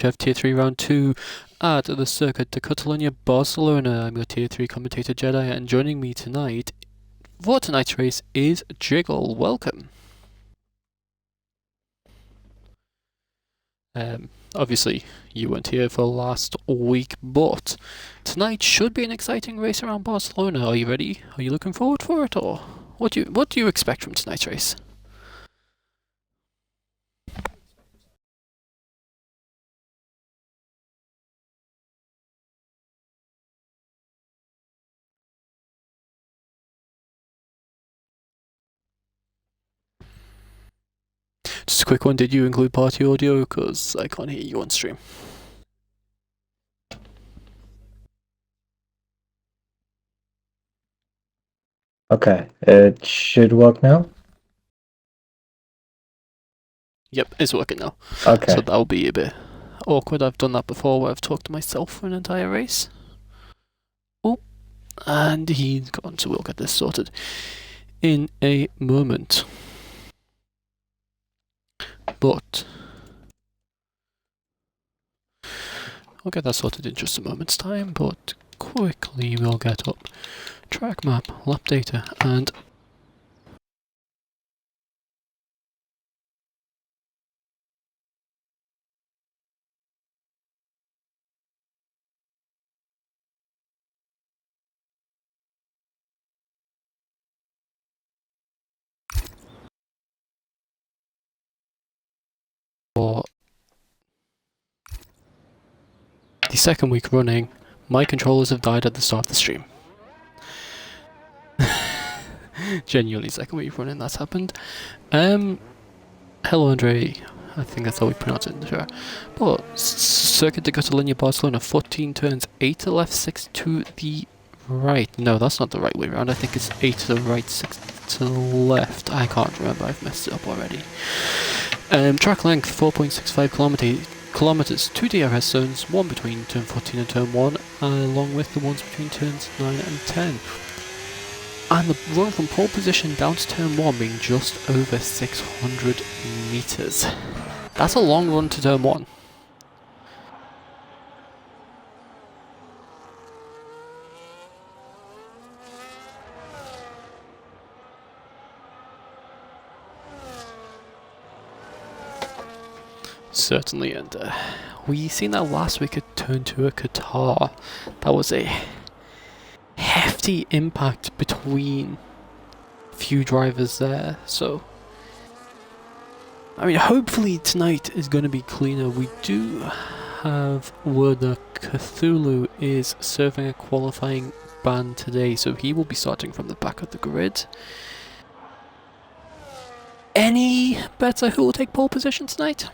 Chef Tier 3 Round 2 at the Circuit de Catalunya, Barcelona. I'm your Tier 3 commentator Jedi, and joining me tonight for tonight's race is Jiggle. Welcome. Obviously, you weren't here for last week, but tonight should be an exciting race around Barcelona. Are you ready? Are you looking forward for it, or what do you expect from tonight's race? Just a quick one, did you include party audio? Because I can't hear you on stream. Okay, it should work now. Yep, it's working now. Okay. So that'll be a bit awkward. I've done that before where I've talked to myself for an entire race. Oh, and he's gone, so we'll get this sorted in a moment. But I'll get that sorted in just a moment's time, but quickly we'll get up track map, lap data, and for the second week running, my controllers have died at the start of the stream. Genuinely, second week running, that's happened. Hello, Andre. I think that's how we pronounce it, sure. But Circuit de Catalunya, Barcelona, 14 turns, 8 to the left, 6 to the right. No, that's not the right way around. I think it's 8 to the right, 6 to the left. I can't remember. I've messed it up already. Track length 4.65 kilometers, 2 DRS zones, one between turn 14 and turn 1, along with the ones between turns 9 and 10. And the run from pole position down to turn 1 being just over 600 meters. That's a long run to turn 1. Certainly, and we seen that last week at turn 2 at Qatar. That was a hefty impact between few drivers there, so I mean, hopefully tonight is going to be cleaner. We do have word that Cthulhu is serving a qualifying ban today, so he will be starting from the back of the grid. Any bets on who will take pole position tonight?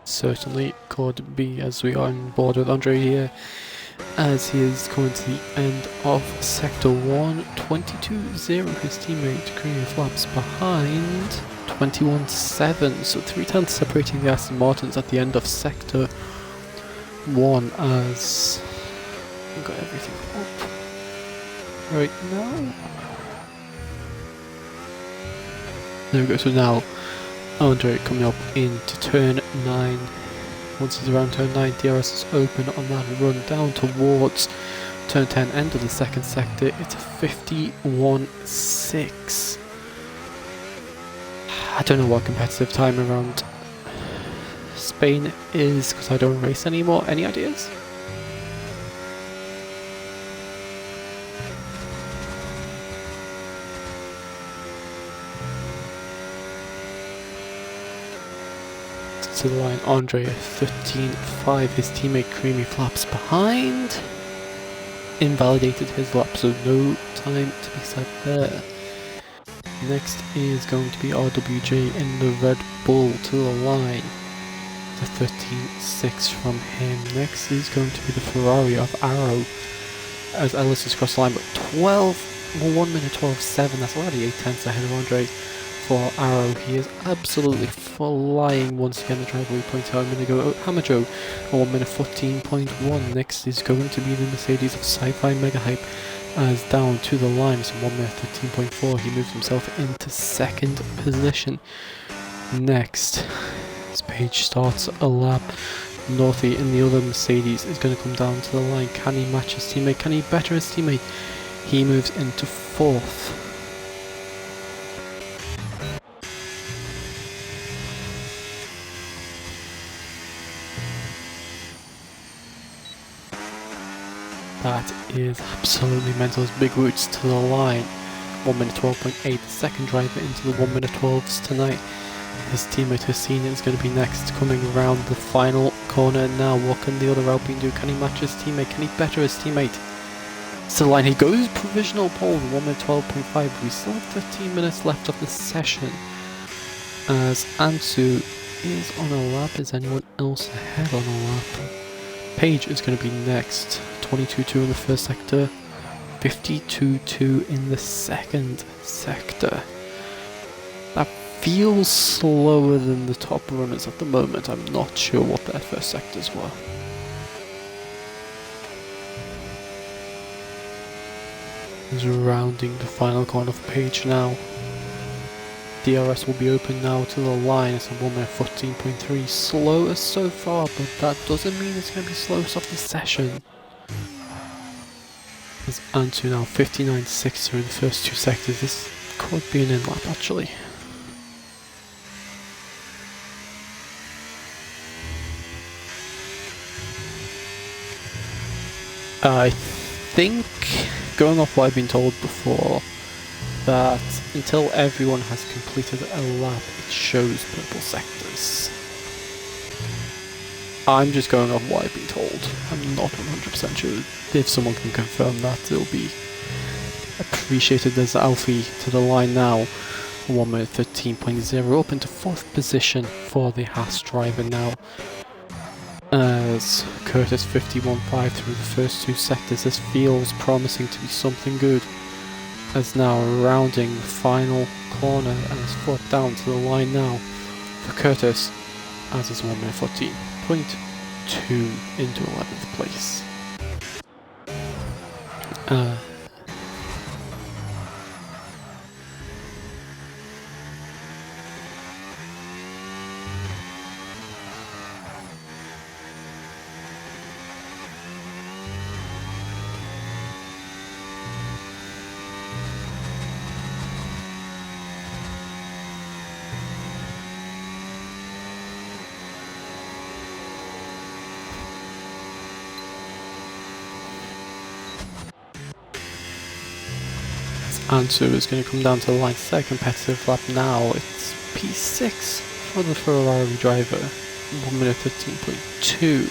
Certainly could be, as we are on board with Andre here, as he is coming to the end of Sector 1, 22-0, his teammate Green Flaps behind, 21-7, so 3 tenths separating the Aston Martins at the end of Sector 1, as I've got everything up right now. There we go, so now Andre coming up into turn 9. Once he's around turn 9, DRS is open on that run down towards turn 10, end of the second sector. It's a 51.6. I don't know what competitive time around Spain is because I don't race anymore. Any ideas? To the line, Andre 13.5, his teammate Creamy Flaps behind. Invalidated his lap, so no time to be set there. Next is going to be RWJ in the Red Bull to the line. The 13.6 from him. Next is going to be the Ferrari of Arrow as Ellis has crossed the line, but 1 minute 12.7, that's already 8 tenths ahead of Andre. for Arrow. He is absolutely flying once again. The driver we point out a minute ago, Hammer Joe, 1 minute 14.1. Next is going to be the Mercedes of Sci-Fi Mega Hype, as down to the line. It's 1 minute 13.4. He moves himself into second position. Next, as Page starts a lap, Northey in the other Mercedes is going to come down to the line. Can he match his teammate? Can he better his teammate? He moves into fourth. That is absolutely mental as Big Roots to the line. 1 minute 12.8. The second driver into the 1 minute 12s tonight. His teammate Hussein is going to be next, coming around the final corner now. What can the other Alpine do? Can he match his teammate? Can he better his teammate? To the line he goes, provisional pole, 1 minute 12.5. We still have 15 minutes left of the session, as Ansu is on a lap. Is anyone else ahead on a lap? Page is going to be next, 22.2 in the first sector, 52.2 in the second sector. That feels slower than the top runners at the moment. I'm not sure what their first sectors were. He's rounding the final corner of Page now. DRS will be open now to the line. It's a 1 minute 14.3. Slowest so far, but that doesn't mean it's going to be slowest of the session. There's Antu now 59.6 through the first two sectors. This could be an in-lap actually. I think, going off what I've been told before, that until everyone has completed a lap, it shows purple sectors. I'm just going off what I've been told. I'm not 100% sure. If someone can confirm that, it'll be appreciated. There's Alfie to the line now. 1 minute 13.0, up into fourth position for the Haas driver now. As Curtis 51.5 through the first two sectors. This feels promising to be something good. As now rounding the final corner and his foot down to the line now for Curtis, as is 1 minute 14.2 into 11th place. Ansu is going to come down to the line, third competitive lap now. It's P6 for the Ferrari driver, 1 minute 15.2.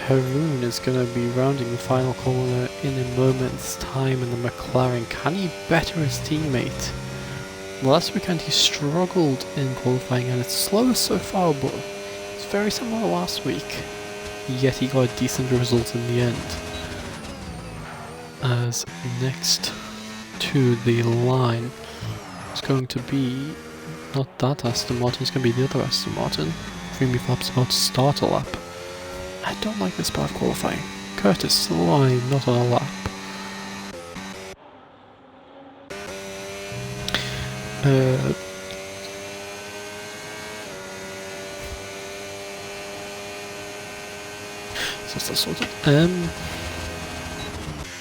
Haroon is going to be rounding the final corner in a moment's time in the McLaren. Can he better his teammate? Last weekend he struggled in qualifying and it's slow so far, but it's very similar to last week. Yet he got a decent result in the end. As next to the line is going to be not that Aston Martin, it's going to be the other Aston Martin. 3 laps about to start a lap. I don't like this part of qualifying. Curtis to the line, not on a lap. So that's sorted.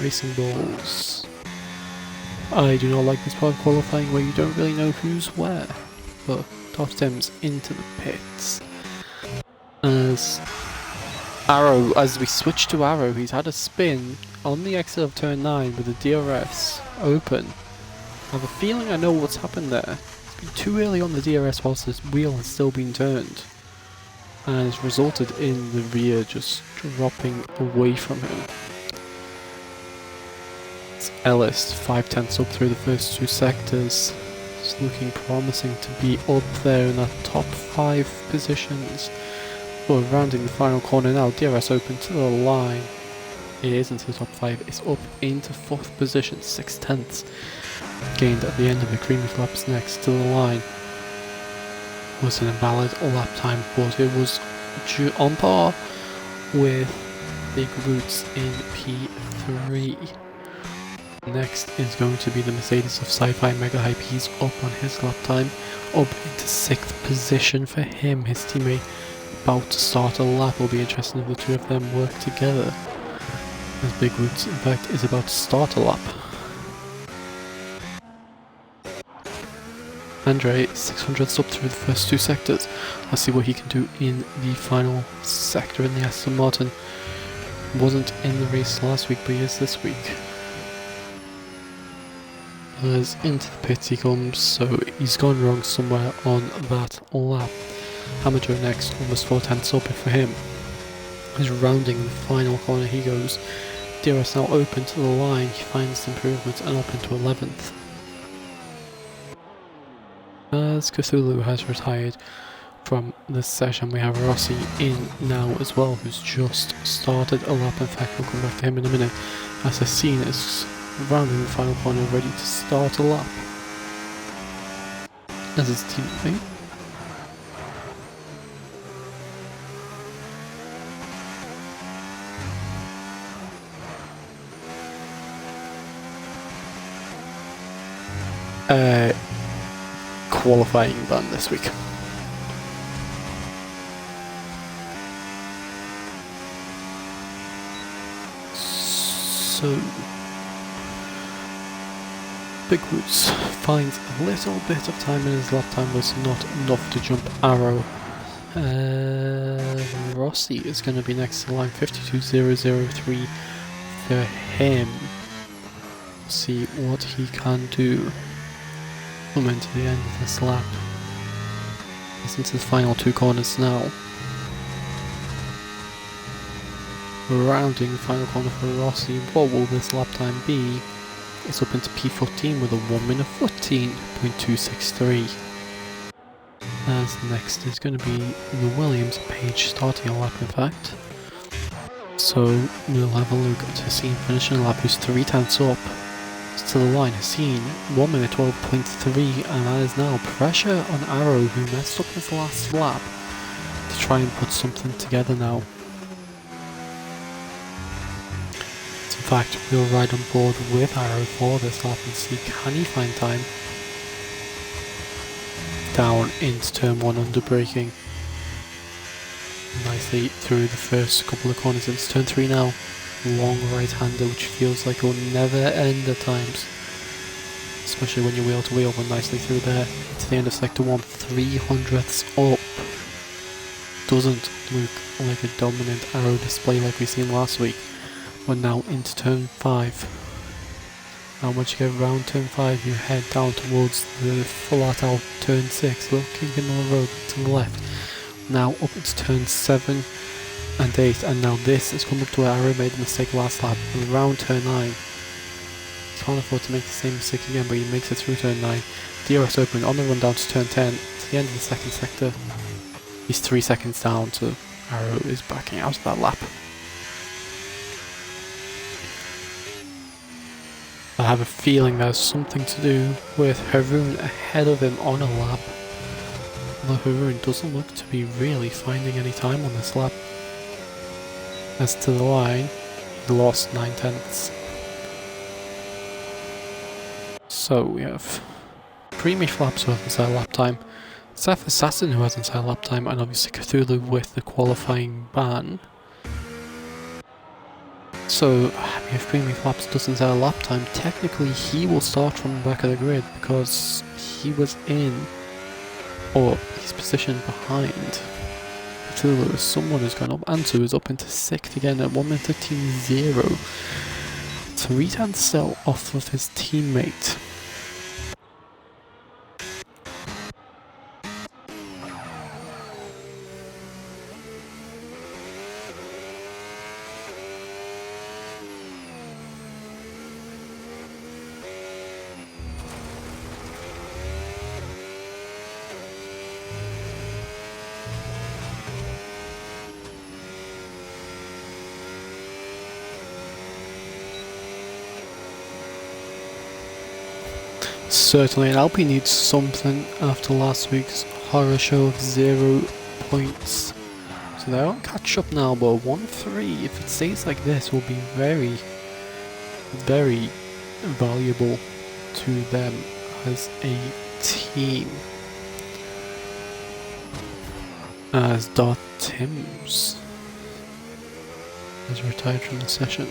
Racing balls. I do not like this part of qualifying where you don't really know who's where. But Top Tim's into the pits. As Arrow, as we switch to Arrow, he's had a spin on the exit of turn 9 with the DRS open. I have a feeling I know what's happened there. It's been too early on the DRS whilst this wheel has still been turned. And it's resulted in the rear just dropping away from him. Ellis, 5/10 up through the first two sectors. It's looking promising to be up there in that top 5 positions. Well, rounding the final corner now, DRS open to the line. It is into the top 5, it's up into 4th position, 6/10. gained at the end of the creamy flaps next to the line was an invalid lap time, but it was on par with Big Roots in P3. Next is going to be the Mercedes of Sci-Fi Mega Hype. He's up on his lap time, up into 6th position for him. His teammate about to start a lap. Will be interesting if the two of them work together, as Big Roots in fact is about to start a lap. Andre 600s up through the first 2 sectors. Let's see what he can do in the final sector in the Aston Martin. Wasn't in the race last week, but he is this week. As into the pits he comes, so he's gone wrong somewhere on that lap. Hamajo next, almost 4/10 up for him. He's rounding the final corner he goes. DRS now open to the line, he finds improvements and up into 11th. As Cthulhu has retired from the session, we have Rossi in now as well, who's just started a lap. In fact, we'll come back to him in a minute, as Hassine is rounding the final corner ready to start a lap. As his teammate qualifying ban this week. So Big Roots finds a little bit of time in his lap time, was not enough to jump Arrow. Rossi is going to be next to line 52.003 for him. See what he can do. Coming to the end of this lap. He's into the final 2 corners now. Rounding the final corner for Rossi. What will this lap time be? It's up into P14 with a 1 minute 14.263. As next is going to be the Williams page starting a lap, in fact. So we'll have a look at Hassine finishing a lap, who's 3/10 up to the line. Hassine 1 minute 12.3, and that is now pressure on Arrow, who messed up his last lap, to try and put something together now. In fact, we'll ride on board with Arrow for this lap and see, can he find time down into turn 1 under braking nicely through the first couple of corners. Into turn 3 now. Long right hander, which feels like it will never end at times, especially when you're wheel to wheel, but nicely through there to the end of sector 1, 300ths up. Doesn't look like a dominant Arrow display like we've seen last week. We're now into turn 5. Now once you get around turn 5, you head down towards the full out turn 6, looking in the road to the left. Now up into turn 7 and 8, and now this has come up to where Arrow made a mistake last lap, around turn 9. Can't afford to make the same mistake again, but he makes it through turn 9. DRS open on the run down to turn 10, to the end of the second sector. He's 3 seconds down, so Arrow is backing out of that lap. I have a feeling there's something to do with Haroon ahead of him on a lap. Although Haroon doesn't look to be really finding any time on this lap. As to the line, he lost 9/10. So we have Premium Flaps who hasn't set a lap time, Seth Assassin who hasn't set a lap time, and obviously Cthulhu with the qualifying ban. So if Premium Flaps doesn't set a lap time, technically he will start from the back of the grid because he was in, or he's positioned behind Cthulhu. Someone has gone up, Ansu is up into 6th again at 1 minute 13.0. 3/10 still off of his teammate. Certainly, and Alpine needs something after last week's horror show of 0 points. So they're on catch up now, but 1-3, if it stays like this, will be very, very valuable to them as a team. As Darth Timms has retired from the session.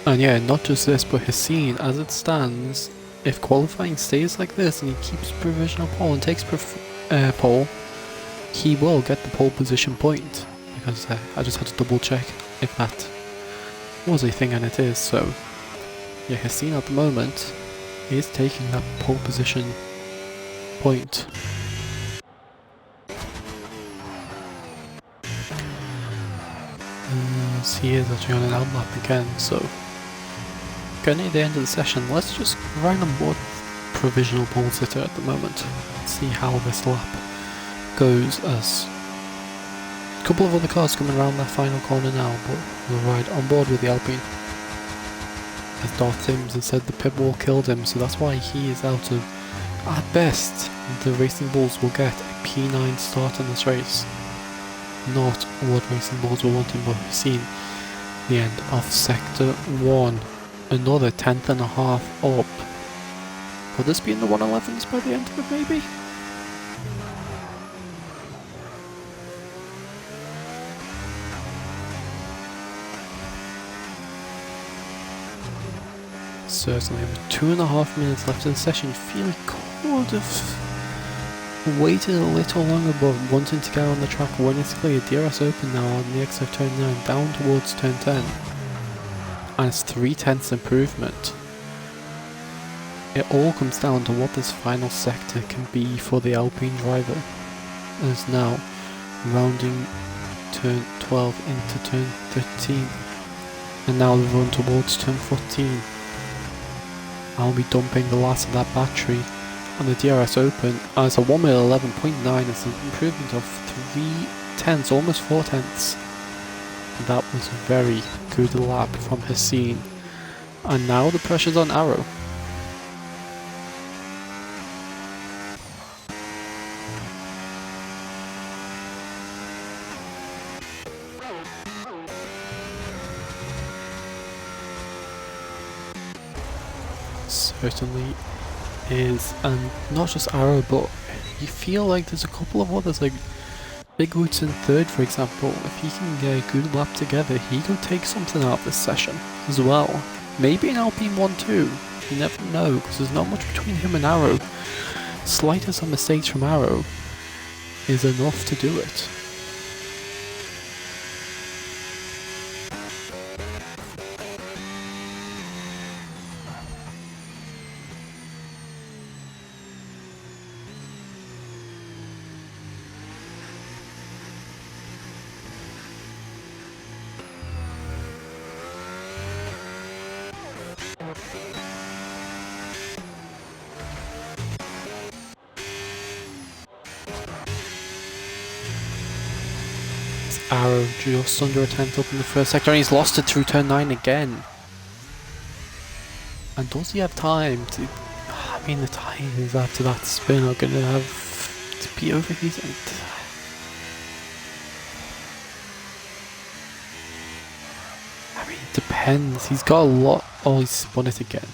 And yeah, not just this, but Hassine, as it stands, if qualifying stays like this and he keeps provisional pole and takes pole, he will get the pole position point. Because I just had to double check if that was a thing, and it is. So yeah, Hassine at the moment is taking that pole position point. As he is actually on an outlap again, so getting at the end of the session, let's just run on board provisional pole sitter at the moment. See how this lap goes, as a couple of other cars coming around that final corner now, but we'll ride on board with the Alpine. As Darth Timms has said, the pit wall killed him, so that's why he is out of, at best, the Racing Bulls will get a P9 start in this race. Not what Racing Bulls were wanting, but we've seen the end of Sector 1. Another 10th and a half up. Could this be in the 111s by the end of it, maybe? Certainly, with 2.5 minutes left in the session, feel he could have waited a little longer, but wanting to get on the track when it's clear. DRS open now on the exit of turn 9, down towards turn 10. And it's 3/10 improvement. It all comes down to what this final sector can be for the Alpine driver. As now, rounding turn 12 into turn 13. And now the run towards turn 14. I'll be dumping the last of that battery on the DRS open as a 1 minute 11.9 is an improvement of 3/10, almost 4/10. That was a very good lap from Hassine. And now the pressure's on Arrow. Certainly is, and not just Arrow, but you feel like there's a couple of others, like Big Woods in third, for example. If he can get a good lap together, he could take something out of this session as well. Maybe an Alpine 1-2, you never know, because there's not much between him and Arrow. Slightest of mistakes from Arrow is enough to do it. Arrow just under a 10th up in the first sector, and he's lost it through turn 9 again. And does he have time to... I mean, the tyres after that spin are going to have to be overheating. I mean, it depends. He's got a lot... Oh, he's spun it again.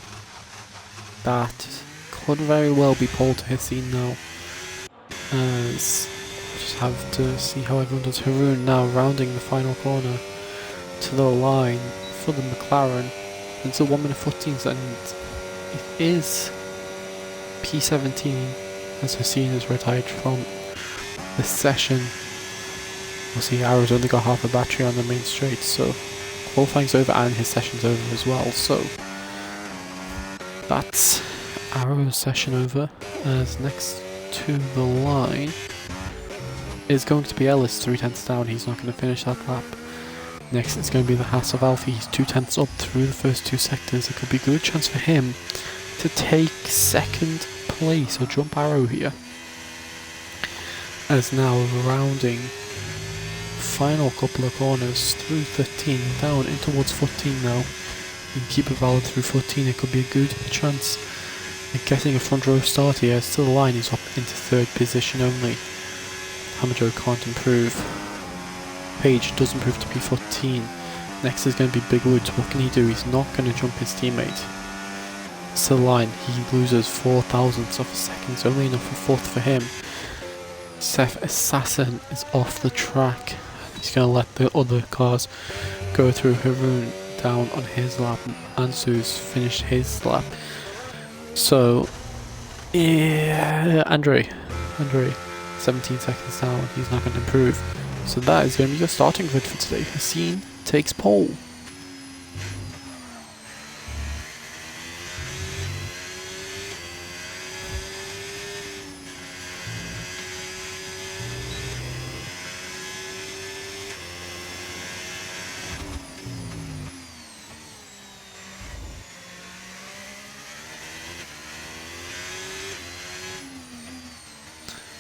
That could very well be pole to Hassine now. As... just have to see how everyone does. Haroon now rounding the final corner to the line for the McLaren. It's a 1 minute 14s, and it is P17 as Hassine is retired from the session. We'll see Arrow's only got half a battery on the main straight, so qualifying's over and his session's over as well. So that's Arrow's session over, as next to the line is going to be Ellis, 3/10 down. He's not going to finish that lap. Next it's going to be the Haas of Alfie. He's 2/10 up through the first two sectors. It could be a good chance for him to take second place or jump Arrow here. As now rounding final couple of corners through 13 down in towards 14 now. You can keep it valid through 14. It could be a good chance getting a front row start here. Still the line is up into third position only. Hamajo can't improve. Page does improve to P14. Next is going to be Big Woods. What can he do? He's not going to jump his teammate. Still the line. He loses 4 thousandths of a second. It's only enough for fourth for him. Seth Assassin is off the track. He's going to let the other cars go through. Haroon down on his lap. Ansu's finished his lap. So, yeah, Andre, 17 seconds down. He's not going to improve. So that is going to be your starting grid for today. Hassine takes pole.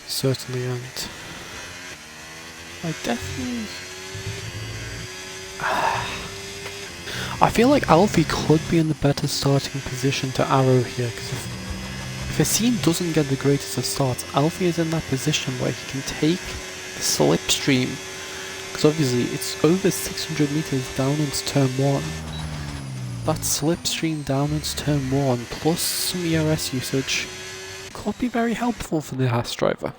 Certainly, and I definitely... I feel like Alfie could be in the better starting position to arrow here, because if Hassine doesn't get the greatest of starts, Alfie is in that position where he can take the slipstream, because obviously it's over 600 meters down into turn 1. That slipstream down into turn 1 plus some ERS usage could be very helpful for the Haas driver.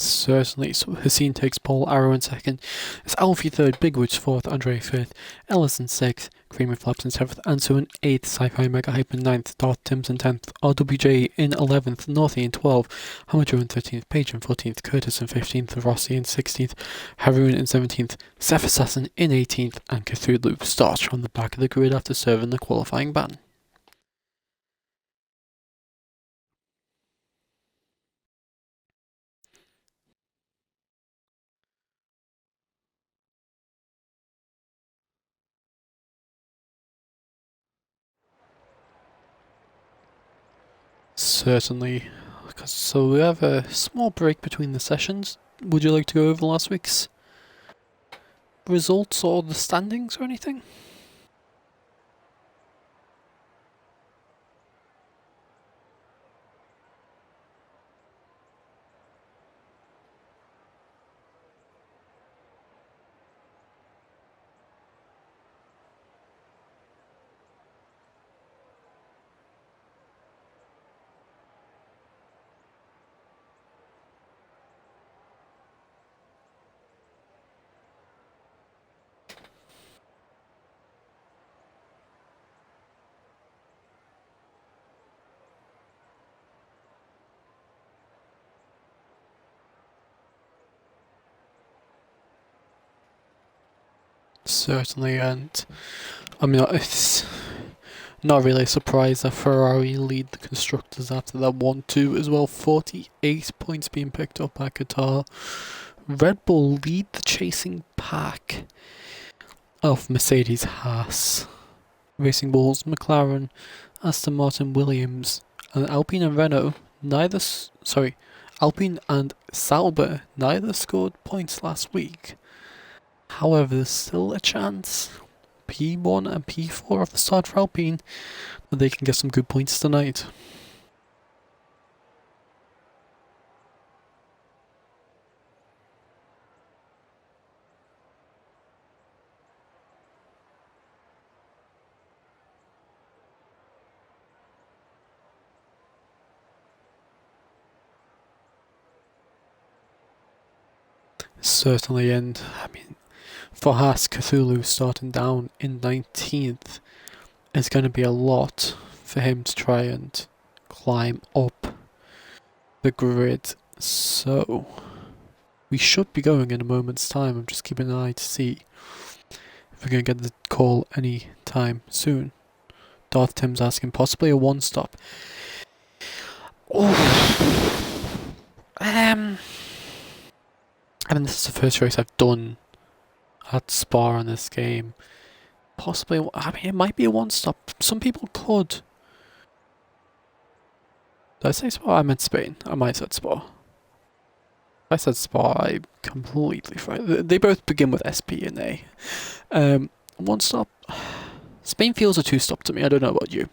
Certainly, so Hassine takes pole, Arrow in second, it's Alfie third, Big Woods fourth, Andre fifth, Ellison sixth, Creamer Flaps in seventh, Ansu in eighth, Sci-Fi Mega Hype in ninth, Darth Timms in 10th, RWJ in 11th, Northy in 12th, Hamajo in 13th, Page in 14th, Curtis in 15th, Rossi in 16th, Haroon in 17th, Seth Assassin in 18th, and Cthulhu starts from the back of the grid after serving the qualifying ban. Certainly. So we have a small break between the sessions. Would you like to go over last week's results or the standings or anything? Certainly, and I mean, it's not really a surprise that Ferrari lead the constructors after that 1-2 as well. 48 points being picked up by Qatar. Red Bull lead the chasing pack of Mercedes, Haas, Racing Bulls, McLaren, Aston Martin, Williams, and Alpine and Renault. Alpine and Sauber neither scored points last week. However, there's still a chance, P1 and P4 of the start for Alpine, that they can get some good points tonight. Certainly, and I mean, for Haas, Cthulhu starting down in 19th is going to be a lot for him to try and climb up the grid. So we should be going in a moment's time. I'm just keeping an eye to see if we're going to get the call any time soon. Darth Tim's asking possibly a one-stop. I mean, this is the first race I've done at Spa in this game. possibly. I mean, it might be a one-stop. Some people could. Did I say Spa? I meant Spain. I might have said Spa. If I said Spa, I completely frightened. They both begin with SP and A. One stop. Spain feels a two-stop to me. I don't know about you.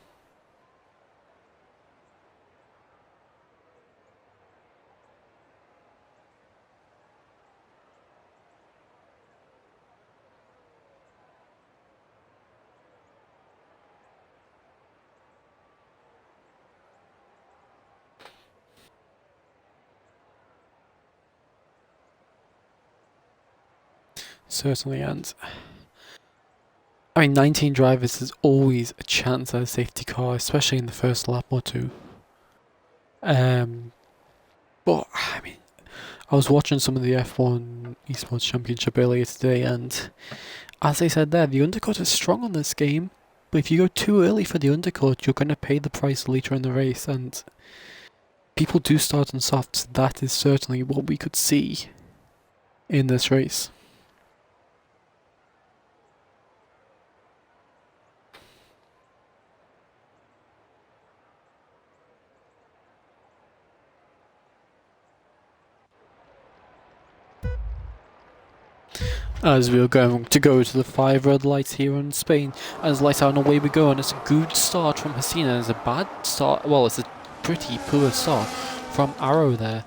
Certainly, and I mean, 19 drivers is always a chance at a safety car, especially in the first lap or two. But I mean, I was watching some of the F1 Esports Championship earlier today, and as they said there, the undercut is strong on this game. But if you go too early for the undercut, you're going to pay the price later in the race, and people do start on softs. That is certainly what we could see in this race. As we are going to go to the 5 red lights here in Spain, as lights out and away we go, and it's a good start from Hasina. It's a bad start, well, it's a pretty poor start from Arrow there,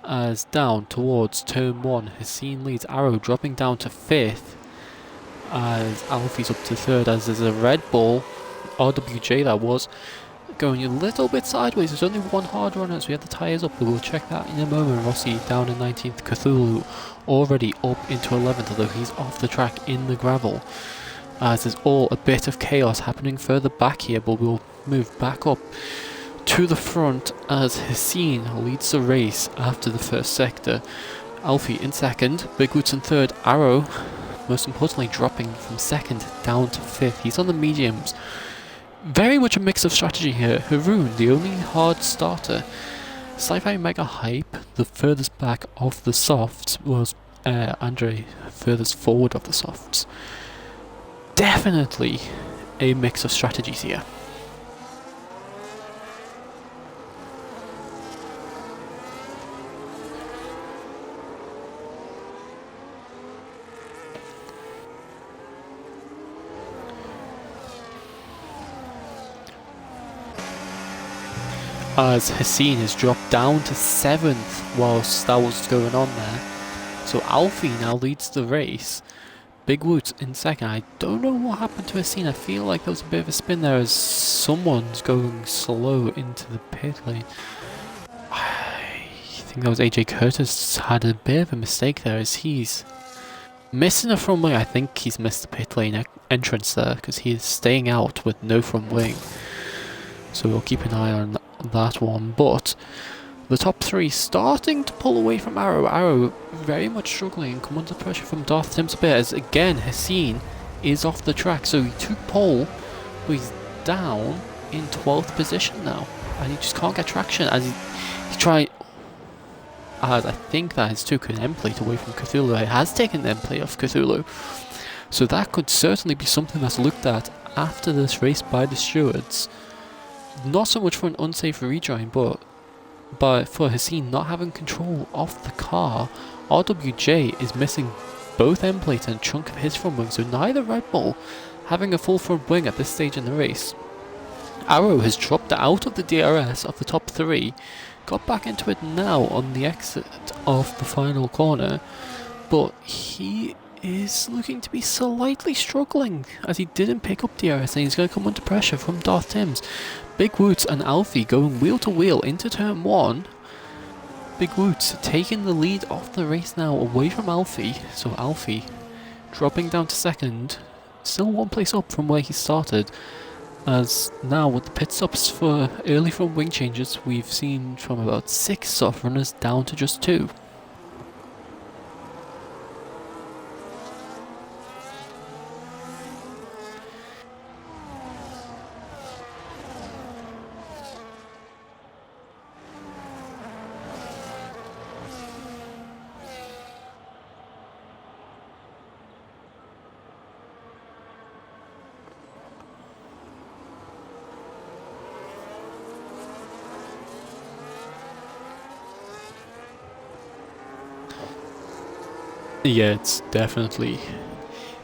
as down towards turn 1. Hasine leads, Arrow dropping down to 5th, as Alfie's up to 3rd, as there's a Red Bull, RWJ that was, going a little bit sideways. There's only one hard run as we have the tyres up, but we'll check that in a moment. Rossi down in 19th, Cthulhu already up into 11th, although he's off the track in the gravel. As there's all a bit of chaos happening further back here, but we'll move back up to the front as Hasine leads the race after the first sector. Alfie in 2nd, Big Woods in 3rd, Arrow, most importantly, dropping from 2nd down to 5th. He's on the mediums. Very much a mix of strategy here. Haroon, the only hard starter. Sci-Fi Mega Hype, the furthest back of the softs, was Andre, furthest forward of the softs. Definitely a mix of strategies here. As Hasine has dropped down to 7th whilst that was going on there. So Alfie now leads the race. Big Woods in 2nd. I don't know what happened to Hasine. I feel like there was a bit of a spin there as someone's going slow into the pit lane. I think that was AJ Curtis had a bit of a mistake there as he's missing a front wing. I think he's missed the pit lane entrance there because he is staying out with no front wing. So we'll keep an eye on that one, but the top 3 starting to pull away from Arrow. Arrow very much struggling and come under pressure from Darth Tim's a bit as again Hasine is off the track, so he took pole but he's down in 12th position now and he just can't get traction as he tried, as I think that has took an end plate away from Cthulhu. It has taken the end plate off Cthulhu, so that could certainly be something that's looked at after this race by the stewards. Not so much for an unsafe rejoin, but for Hasine not having control of the car. RWJ is missing both end plates and a chunk of his front wing, so neither Red Bull having a full front wing at this stage in the race. Arrow has dropped out of the DRS of the top 3, got back into it now on the exit of the final corner, but he is looking to be slightly struggling as he didn't pick up DRS and he's going to come under pressure from Darth Tims. Big Woods and Alfie going wheel to wheel into turn 1. Big Woods taking the lead off the race now away from Alfie, so Alfie dropping down to 2nd, still one place up from where he started, as now with the pit stops for early front wing changes we've seen from about 6 soft runners down to just 2. Yeah, it's definitely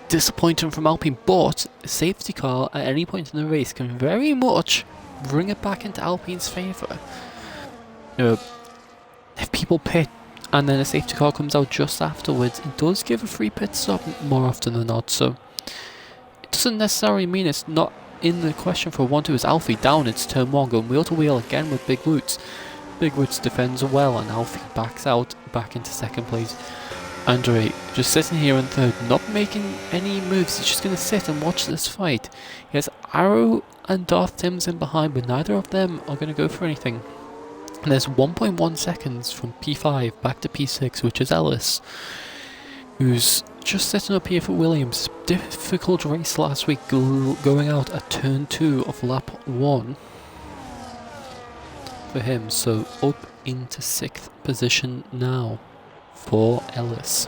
disappointing from Alpine, but a safety car at any point in the race can very much bring it back into Alpine's favour. You know, if people pit and then a safety car comes out just afterwards, it does give a free pit stop more often than not, so it doesn't necessarily mean it's not in the question for 1-2 as Alfie down its turn 1, going wheel to wheel again with Big Woods. Big Woods defends well and Alfie backs out back into second place. Andre just sitting here in third, not making any moves, he's just going to sit and watch this fight. He has Arrow and Darth Timms in behind, but neither of them are going to go for anything. And there's 1.1 seconds from P5 back to P6, which is Ellis, who's just setting up here for Williams. Difficult race last week, going out at turn 2 of lap 1 for him, so up into 6th position now for Ellis.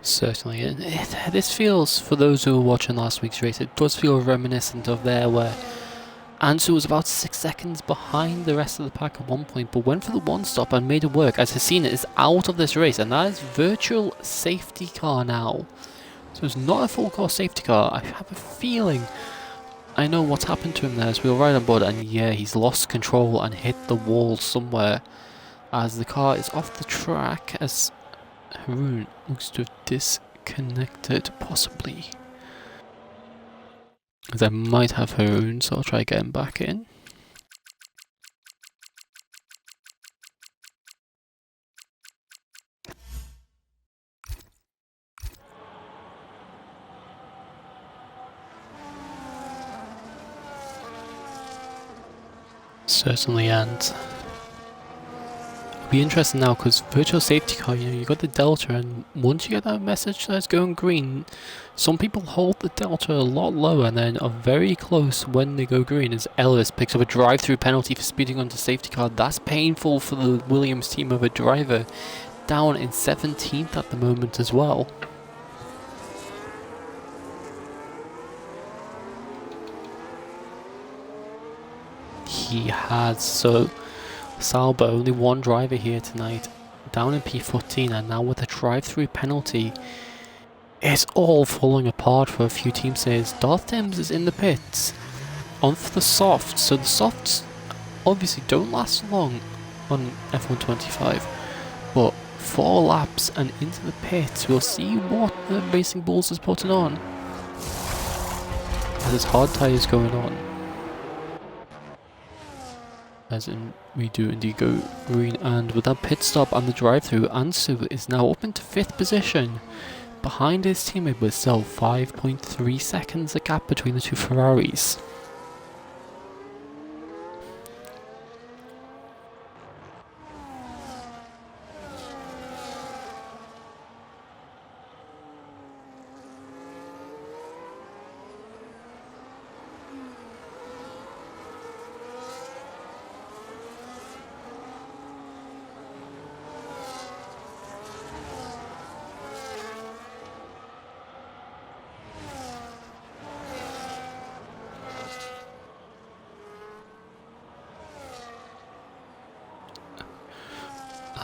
Certainly, and this feels, for those who were watching last week's race, it does feel reminiscent of there where Ansu was about 6 seconds behind the rest of the pack at one point, but went for the one stop and made it work, as Hasina is out of this race, and that is virtual safety car now. So it's not a full car safety car. I have a feeling I know what's happened to him there as we were right on board, and yeah, he's lost control and hit the wall somewhere as the car is off the track, as Haroon looks to have disconnected, possibly. As I might have Haroon, so I'll try getting back in. Certainly, and it'll be interesting now because virtual safety car, you got the Delta, and once you get that message that's going green, some people hold the Delta a lot lower and then are very close when they go green, as Ellis picks up a drive-through penalty for speeding onto safety car. That's painful for the Williams team of a driver, down in 17th at the moment as well. He has, so Sauber, only one driver here tonight, down in P14, and now with a drive-through penalty, it's all falling apart for a few teams here. Darth Timms is in the pits, on for the softs, so the softs obviously don't last long on F125, but 4 laps and into the pits, we'll see what the Racing Bulls is putting on. There's hard tyres going on. As in, we do indeed go green, and with that pit stop and the drive-through, Ansu is now up into 5th position, behind his teammate with still 5.3 seconds a gap between the two Ferraris.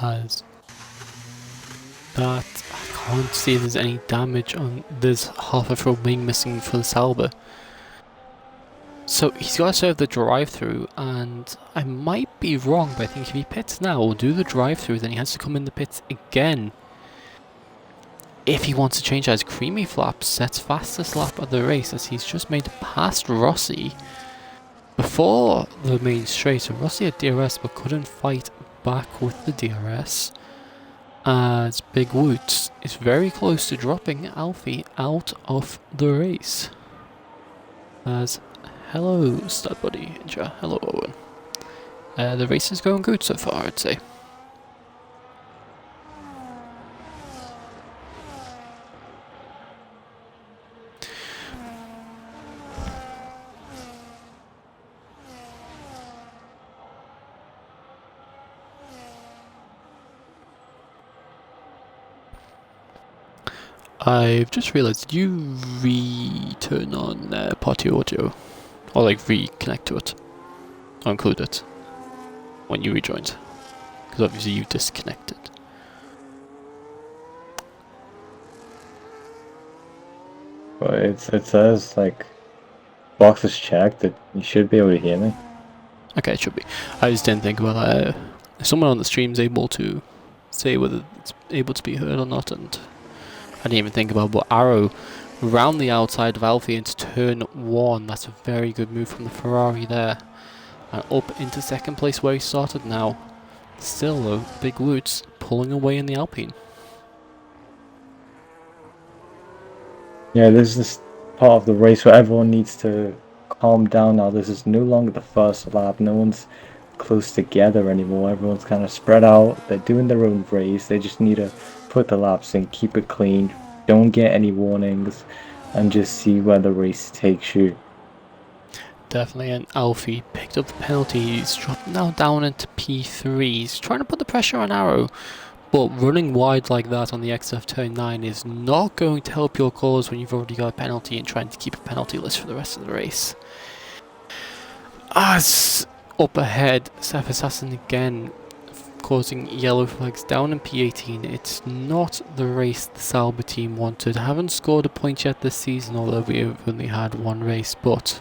As that, I can't see there's any damage on, there's half a throw wing missing for the Sauber. So he's got to serve the drive-through, and I might be wrong, but I think if he pits now or do the drive-through, then he has to come in the pits again. If he wants to change as Creamy Flaps sets fastest lap of the race, as he's just made past Rossi before the main straight. So Rossi had DRS but couldn't fight back with the DRS, as Big Woods is very close to dropping Alfie out of the race. As hello stud buddy, hello Owen. The race is going good so far, I'd say. I've just realised, did you return on party audio? Or like reconnect to it? Or include it? When you rejoined? Because obviously you disconnected. But it says like box is checked that you should be able to hear me. Okay, it should be. I just didn't think about that. If someone on the stream's able to say whether it's able to be heard or not, and I didn't even think about, but Arrow round the outside of Alfie into turn 1. That's a very good move from the Ferrari there. And up into second place where he started now. Still though, Big Woods pulling away in the Alpine. Yeah, this is this part of the race where everyone needs to calm down now. This is no longer the first lap. No one's close together anymore. Everyone's kind of spread out. They're doing their own race. They just need to put the laps in, keep it clean, don't get any warnings, and just see where the race takes you. Definitely, and Alfie picked up the penalty. He's dropped now down into P3. He's trying to put the pressure on Arrow, but running wide like that on the exit of turn 9 is not going to help your cause when you've already got a penalty and trying to keep a penalty list for the rest of the race. As up ahead, Seth Assassin again causing yellow flags down in P18. It's not the race the Sauber team wanted. Haven't scored a point yet this season, although we've only had one race, but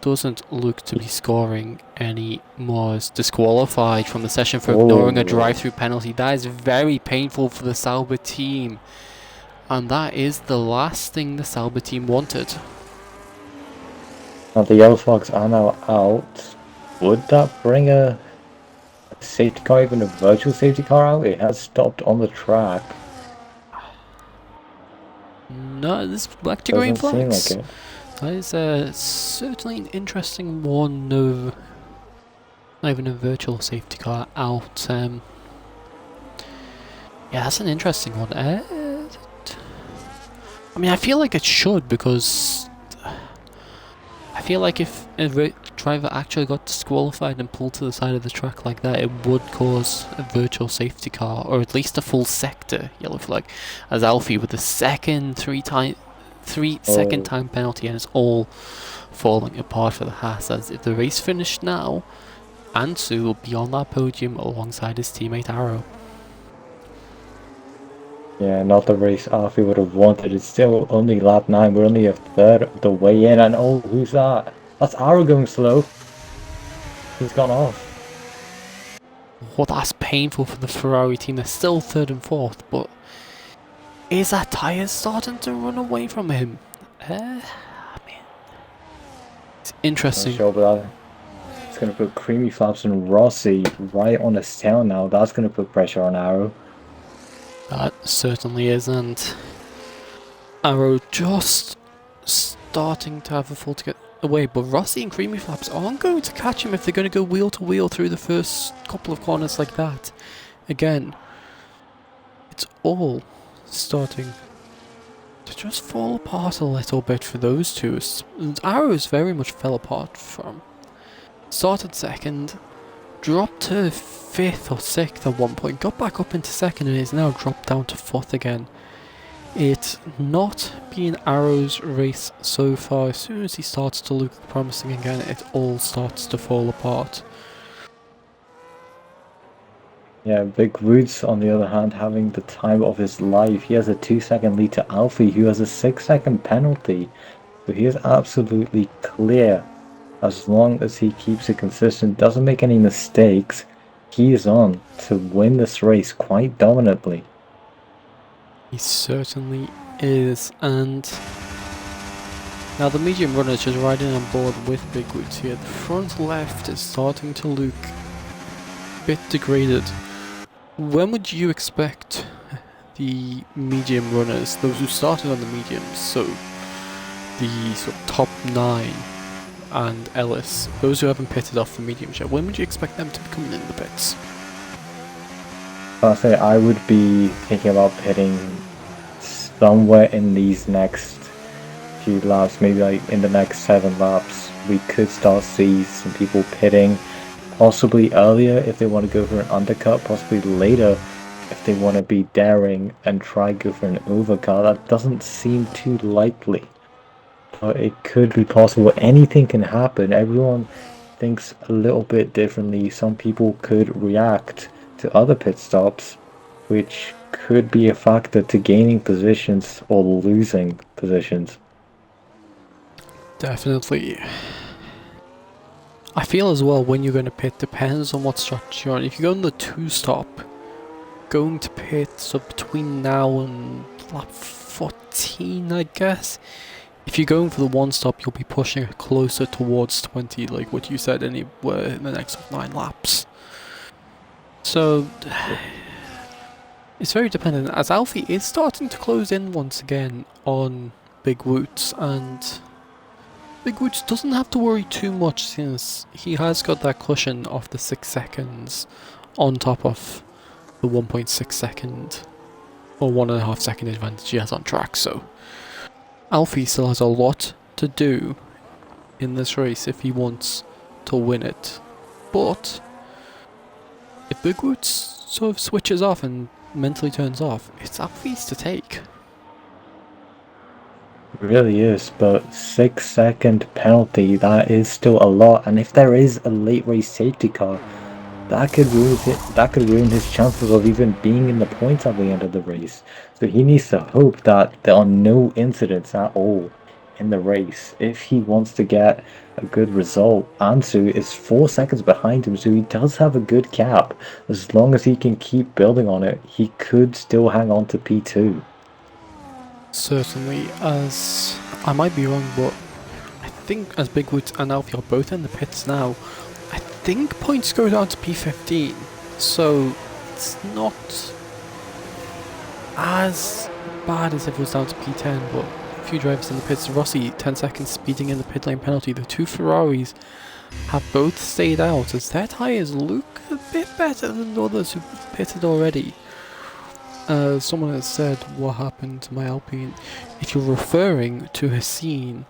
doesn't look to be scoring any more. Is disqualified from the session for ignoring a drive-through penalty. That is very painful for the Sauber team, and that is the last thing the Sauber team wanted. Now the yellow flags are now out. Would that bring a safety car, even a virtual safety car out? It has stopped on the track. No, this is back to green Doesn't flags. seem like it. That is certainly an interesting one. No, not even a virtual safety car out. Yeah, that's an interesting one. I mean, I feel like it should, because I feel like if a driver actually got disqualified and pulled to the side of the track like that, it would cause a virtual safety car, or at least a full sector yellow flag, as Alfie with the second second time penalty, and it's all falling apart for the Haas. As if the race finished now, Ansu will be on that podium alongside his teammate Arrow. Yeah, not the race Alfie would have wanted. It's still only lap 9. We're only a third of the way in, and oh, who's that? That's Arrow going slow. He's gone off. Well, that's painful for the Ferrari team. They're still 3rd and 4th, but is that tyre starting to run away from him? I mean, it's interesting. Not sure, but it's going to put Creamy Flaps and Rossi right on his tail now. That's going to put pressure on Arrow. That certainly is, and Arrow just starting to have a fall to get away, but Rossi and Creamy Flaps aren't going to catch him if they're going to go wheel to wheel through the first couple of corners like that. Again, it's all starting to just fall apart a little bit for those two. And Arrows very much fell apart from started 2nd, dropped to 5th or 6th at one point, got back up into 2nd, and is now dropped down to 4th again. It's not been Arrow's race so far. As soon as he starts to look promising again, it all starts to fall apart. Yeah, Big Woods, on the other hand, having the time of his life. He has a 2-second lead to Alfie, who has a 6-second penalty. So he is absolutely clear. As long as he keeps it consistent, doesn't make any mistakes, he is on to win this race quite dominantly. He certainly is, and now the medium runner is just riding on board with Big Woods here. The front left is starting to look a bit degraded. When would you expect the medium runners, those who started on the mediums, so the sort of top 9 and Ellis, those who haven't pitted off the mediums yet, when would you expect them to be coming in the pits? I'll say I would be thinking about pitting somewhere in these next few laps, maybe like in the next 7 laps. We could start see some people pitting, possibly earlier if they want to go for an undercut, possibly later if they want to be daring and try go for an overcar. That doesn't seem too likely. But it could be possible. Anything can happen. Everyone thinks a little bit differently. Some people could react to other pit stops, which could be a factor to gaining positions or losing positions. Definitely. I feel as well when you're going to pit depends on what structure you're on. If you go on the 2-stop, going to pit so between now and lap 14, I guess. If you're going for the 1-stop, you'll be pushing it closer towards 20, like what you said, anywhere in the next 9 laps. So it's very dependent, as Alfie is starting to close in once again on Big Woots, and Big Woots doesn't have to worry too much since he has got that cushion of the 6 seconds on top of the 1.6 second or 1.5 second advantage he has on track. So Alfie still has a lot to do in this race if he wants to win it. But if Big Woots sort of switches off and mentally turns off, it's Alfie's to take. It really is, but 6-second penalty, that is still a lot. And if there is a late race safety car, that could ruin his chances of even being in the points at the end of the race. So he needs to hope that there are no incidents at all in the race if he wants to get a good result. Ansu is 4 seconds behind him, so he does have a good gap. As long as he can keep building on it, he could still hang on to P2. Certainly, as I might be wrong, but I think as Big Woods and Alfie are both in the pits now, I think points go down to P15, so it's not as bad as if it was down to P10, but a few drivers in the pits. Rossi, 10 seconds speeding in the pit lane penalty. The 2 Ferraris have both stayed out as their tyres look a bit better than the others who pitted already. Someone has said, what happened to my Alpine? If you're referring to Hassine,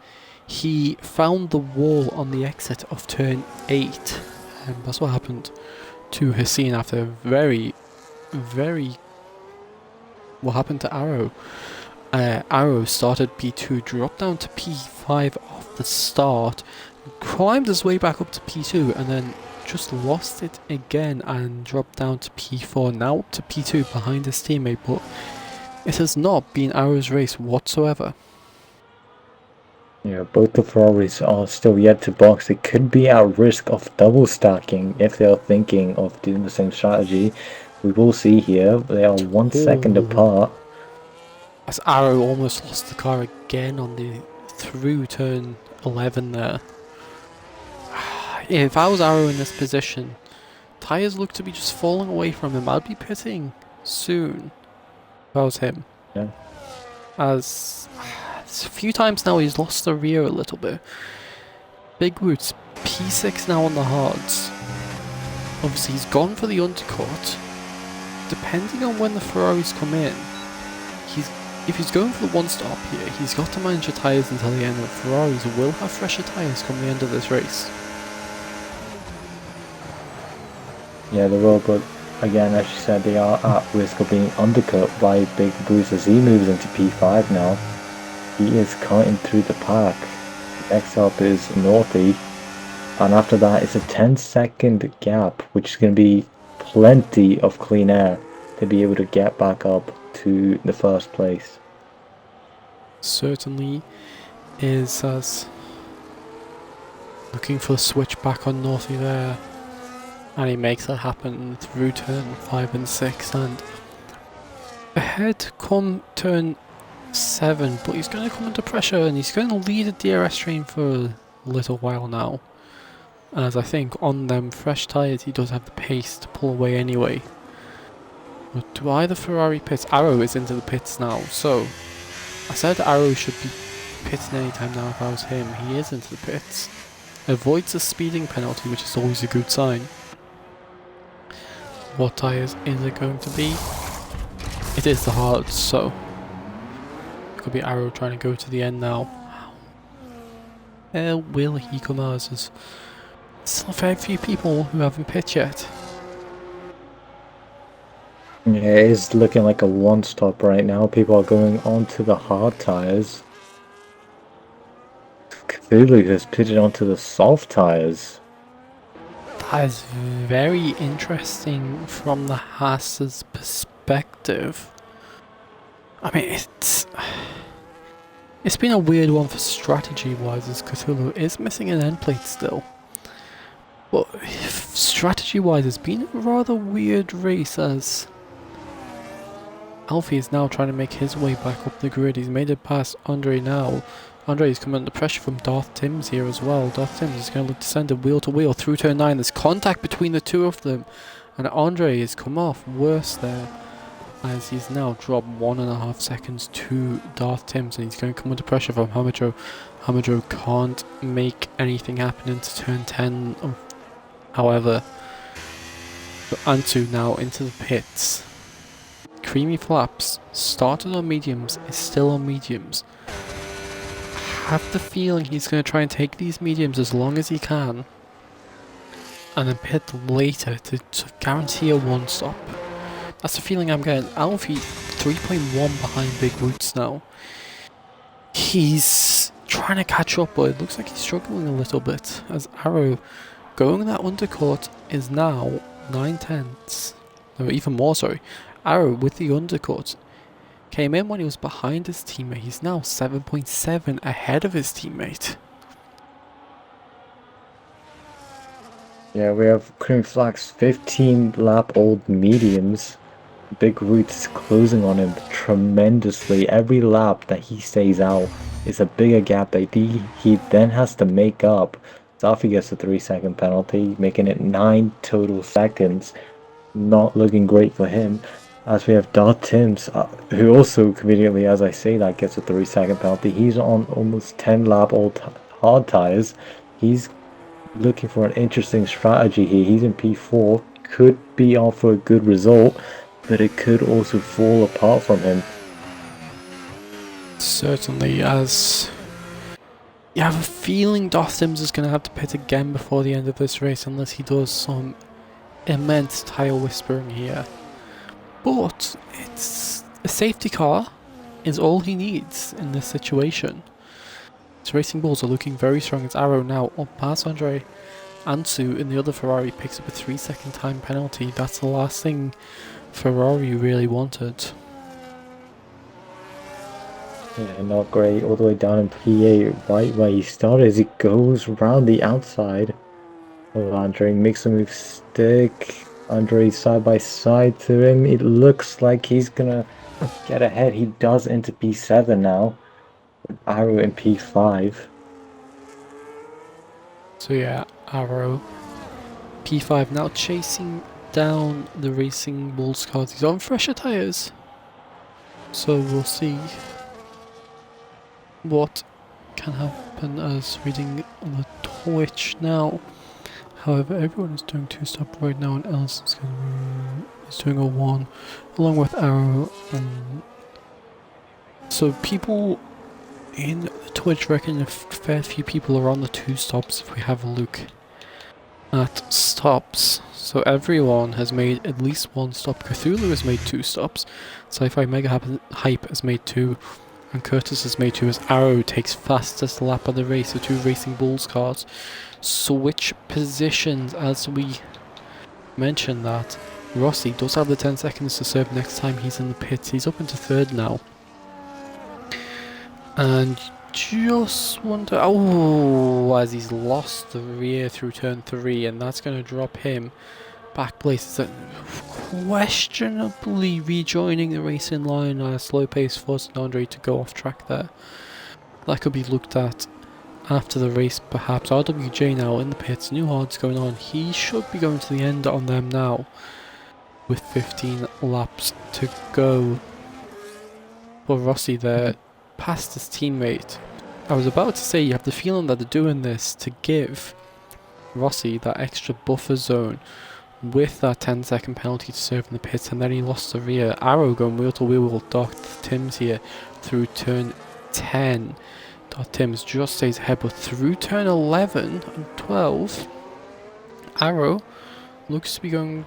he found the wall on the exit of turn 8. That's what happened to Hassine after what happened to Arrow? Arrow started P2, dropped down to P5 off the start, climbed his way back up to P2, and then just lost it again and dropped down to P4, now up to P2 behind his teammate, but it has not been Arrow's race whatsoever. Yeah, both the Ferraris are still yet to box. They could be at risk of double stacking if they are thinking of doing the same strategy. We will see here. They are 1 second apart. As Arrow almost lost the car again on the through turn 11 there. If I was Arrow in this position, tyres look to be just falling away from him. I'd be pitting soon if I was him. Yeah. As a few times now he's lost the rear a little bit. Big Woods, P6 now on the hards. Obviously he's gone for the undercut. Depending on when the Ferraris come in, if he's going for the 1-stop here, he's got to manage the tyres until the end. The Ferraris will have fresher tyres come the end of this race. Yeah, they will, but again, as you said, they are at risk of being undercut by Big Bruce as he moves into P5 now. He is cutting through the pack. Next up is Northy, and after that it's a 10-second gap, which is going to be plenty of clean air to be able to get back up to the first place. Certainly is, as looking for a switch back on Northy there, and he makes that happen through turn 5 and 6 and ahead come turn 7, but he's going to come under pressure and he's going to lead the DRS train for a little while now, as I think on them fresh tyres he does have the pace to pull away anyway. But do either Ferrari pits? Arrow is into the pits now, so I said Arrow should be pitting anytime now if I was him. He is into the pits. Avoids a speeding penalty, which is always a good sign. What tyres is it going to be? It is the hards, so it could be Arrow trying to go to the end now. Will he come out? There's still a fair few people who haven't pitched yet. Yeah, it is looking like a one-stop right now. People are going onto the hard tires. Cthulhu has pitted onto the soft tires. That is very interesting from the Haas's perspective. I mean, it's been a weird one for strategy-wise, as Cthulhu is missing an end plate still. But strategy-wise, it's been a rather weird race as Alfie is now trying to make his way back up the grid. He's made it past Andre now. Andre is coming under pressure from Darth Timms here as well. Darth Timms is going to look to send a wheel to wheel through turn 9. There's contact between the two of them. And Andre has come off worse there, as he's now dropped 1.5 seconds to Darth Timms, and he's going to come under pressure from Hamajo. Hamajo can't make anything happen into turn 10. However, Antu now into the pits. Creamy Flaps started on mediums, is still on mediums. I have the feeling he's going to try and take these mediums as long as he can, and then pit later to guarantee a one stop. That's the feeling I'm getting. Alfie 3.1 behind Big Roots now. He's trying to catch up, but it looks like he's struggling a little bit, as Arrow going that undercut is now 9/10. No, even more, sorry. Arrow with the undercut came in when he was behind his teammate. He's now 7.7 ahead of his teammate. Yeah, we have Cream Flax 15 lap old mediums. Big Roots closing on him tremendously. Every lap that he stays out is a bigger gap that he then has to make up. Zafi gets a 3-second penalty, making it 9 total seconds. Not looking great for him. As we have Darth Timms, who also conveniently, as I say that, gets a 3-second penalty. He's on almost 10 lap old hard tires. He's looking for an interesting strategy here. He's in P4, could be on for a good result, but it could also fall apart from him. Certainly, as you have a feeling Darth Timms is going to have to pit again before the end of this race, unless he does some immense tire whispering here. But it's a safety car is all he needs in this situation. His Racing Bulls are looking very strong. It's Arrow now up past Andre. Ansu in the other Ferrari picks up a 3-second time penalty. That's the last thing Ferrari really wanted. Yeah, not great. All the way down in P8, right where he started, as he goes round the outside of Andre, makes a move stick. Andre side by side to him. It looks like he's gonna get ahead. He does into P7 now. Arrow in P5. So yeah, Arrow P5 now chasing down the Racing Bulls cars. He's on fresher tyres, so we'll see what can happen. As reading on the Twitch now. However, everyone is doing 2-stop right now, and Ellis is doing a 1, along with Arrow. So people in the Twitch reckon a fair few people are on the 2 stops if we have a look at stops. So everyone has made at least 1 stop. Cthulhu has made 2 stops. Sci-Fi Mega Hype has made 2. And Curtis has made 2 as Arrow takes fastest lap of the race. The 2 Racing Bulls cars switch positions as we mentioned that. Rossi does have the 10 seconds to serve next time he's in the pits. He's up into 3rd now. And just wonder, as he's lost the rear through turn 3, and that's going to drop him back places. Questionably rejoining the racing line at a slow pace, forcing Andre to go off track there. That could be looked at after the race perhaps. RWJ now in the pits, new hards going on. He should be going to the end on them now with 15 laps to go. But Rossi there past his teammate. I was about to say, you have the feeling that they're doing this to give Rossi that extra buffer zone with that 10-second penalty to serve in the pits, and then he lost the rear. Arrow going wheel to wheel with Darth Timms here through turn 10. Darth Timms just stays ahead, but through turn 11 and 12, Arrow looks to be going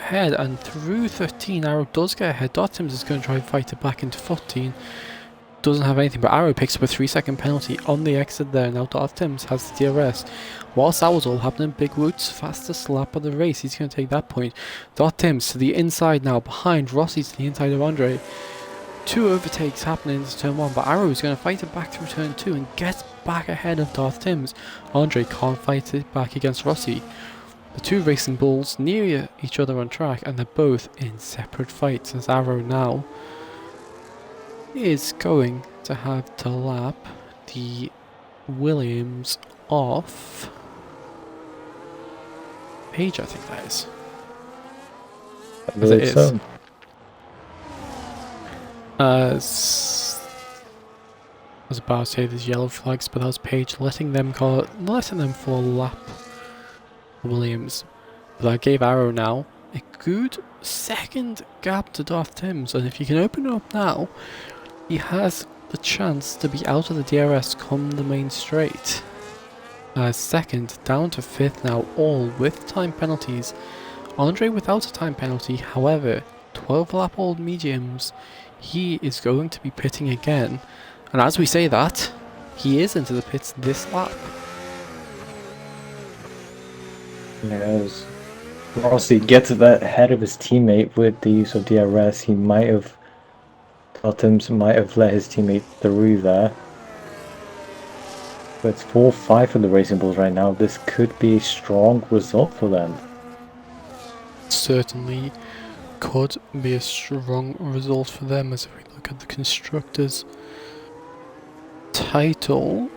ahead, and through 13, Arrow does get ahead. Darth Tims is going to try and fight it back into 14. Doesn't have anything, but Arrow picks up a 3-second penalty on the exit there. Now Darth Tims has the DRS. Whilst that was all happening, Big Woods, fastest lap of the race. He's going to take that point. Darth Tims to the inside now, behind Rossi to the inside of Andre. 2 overtakes happening into turn 1, but Arrow is going to fight it back through turn 2 and gets back ahead of Darth Tims. Andre can't fight it back against Rossi. The 2 racing bulls near each other on track, and they're both in separate fights, as Arrow now is going to have to lap the Williams off Page, I think that is. I believe so. As I was about to say there's yellow flags, but that was Page letting them fall lap Williams. But that gave Arrow now a good second gap to Darth Tims, and if you can open it up now, he has the chance to be out of the DRS come the main straight. Second down to 5th now, all with time penalties. Andre without a time penalty, however, 12 lap old mediums, he is going to be pitting again. And as we say that, he is into the pits this lap. Yes. Rossi gets that ahead of his teammate with the use of DRS. He might have, Tims might have let his teammate through there. But it's 4-5 for the Racing Bulls right now. This could be a strong result for them. Certainly could be a strong result for them as we look at the Constructors' title.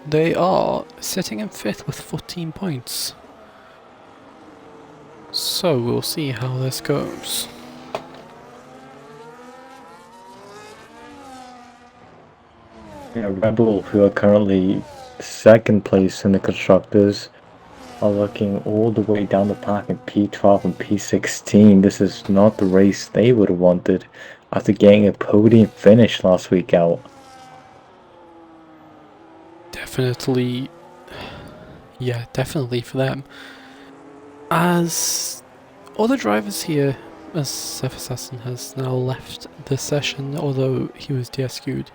They are sitting in 5th with 14 points. So we'll see how this goes. Yeah, Red Bull, who are currently second place in the Constructors, are looking all the way down the pack in P12 and P16. This is not the race they would have wanted after getting a podium finish last week out. Definitely, yeah, definitely for them. As other drivers here, as Seth Assassin has now left the session, although he was DSQ'd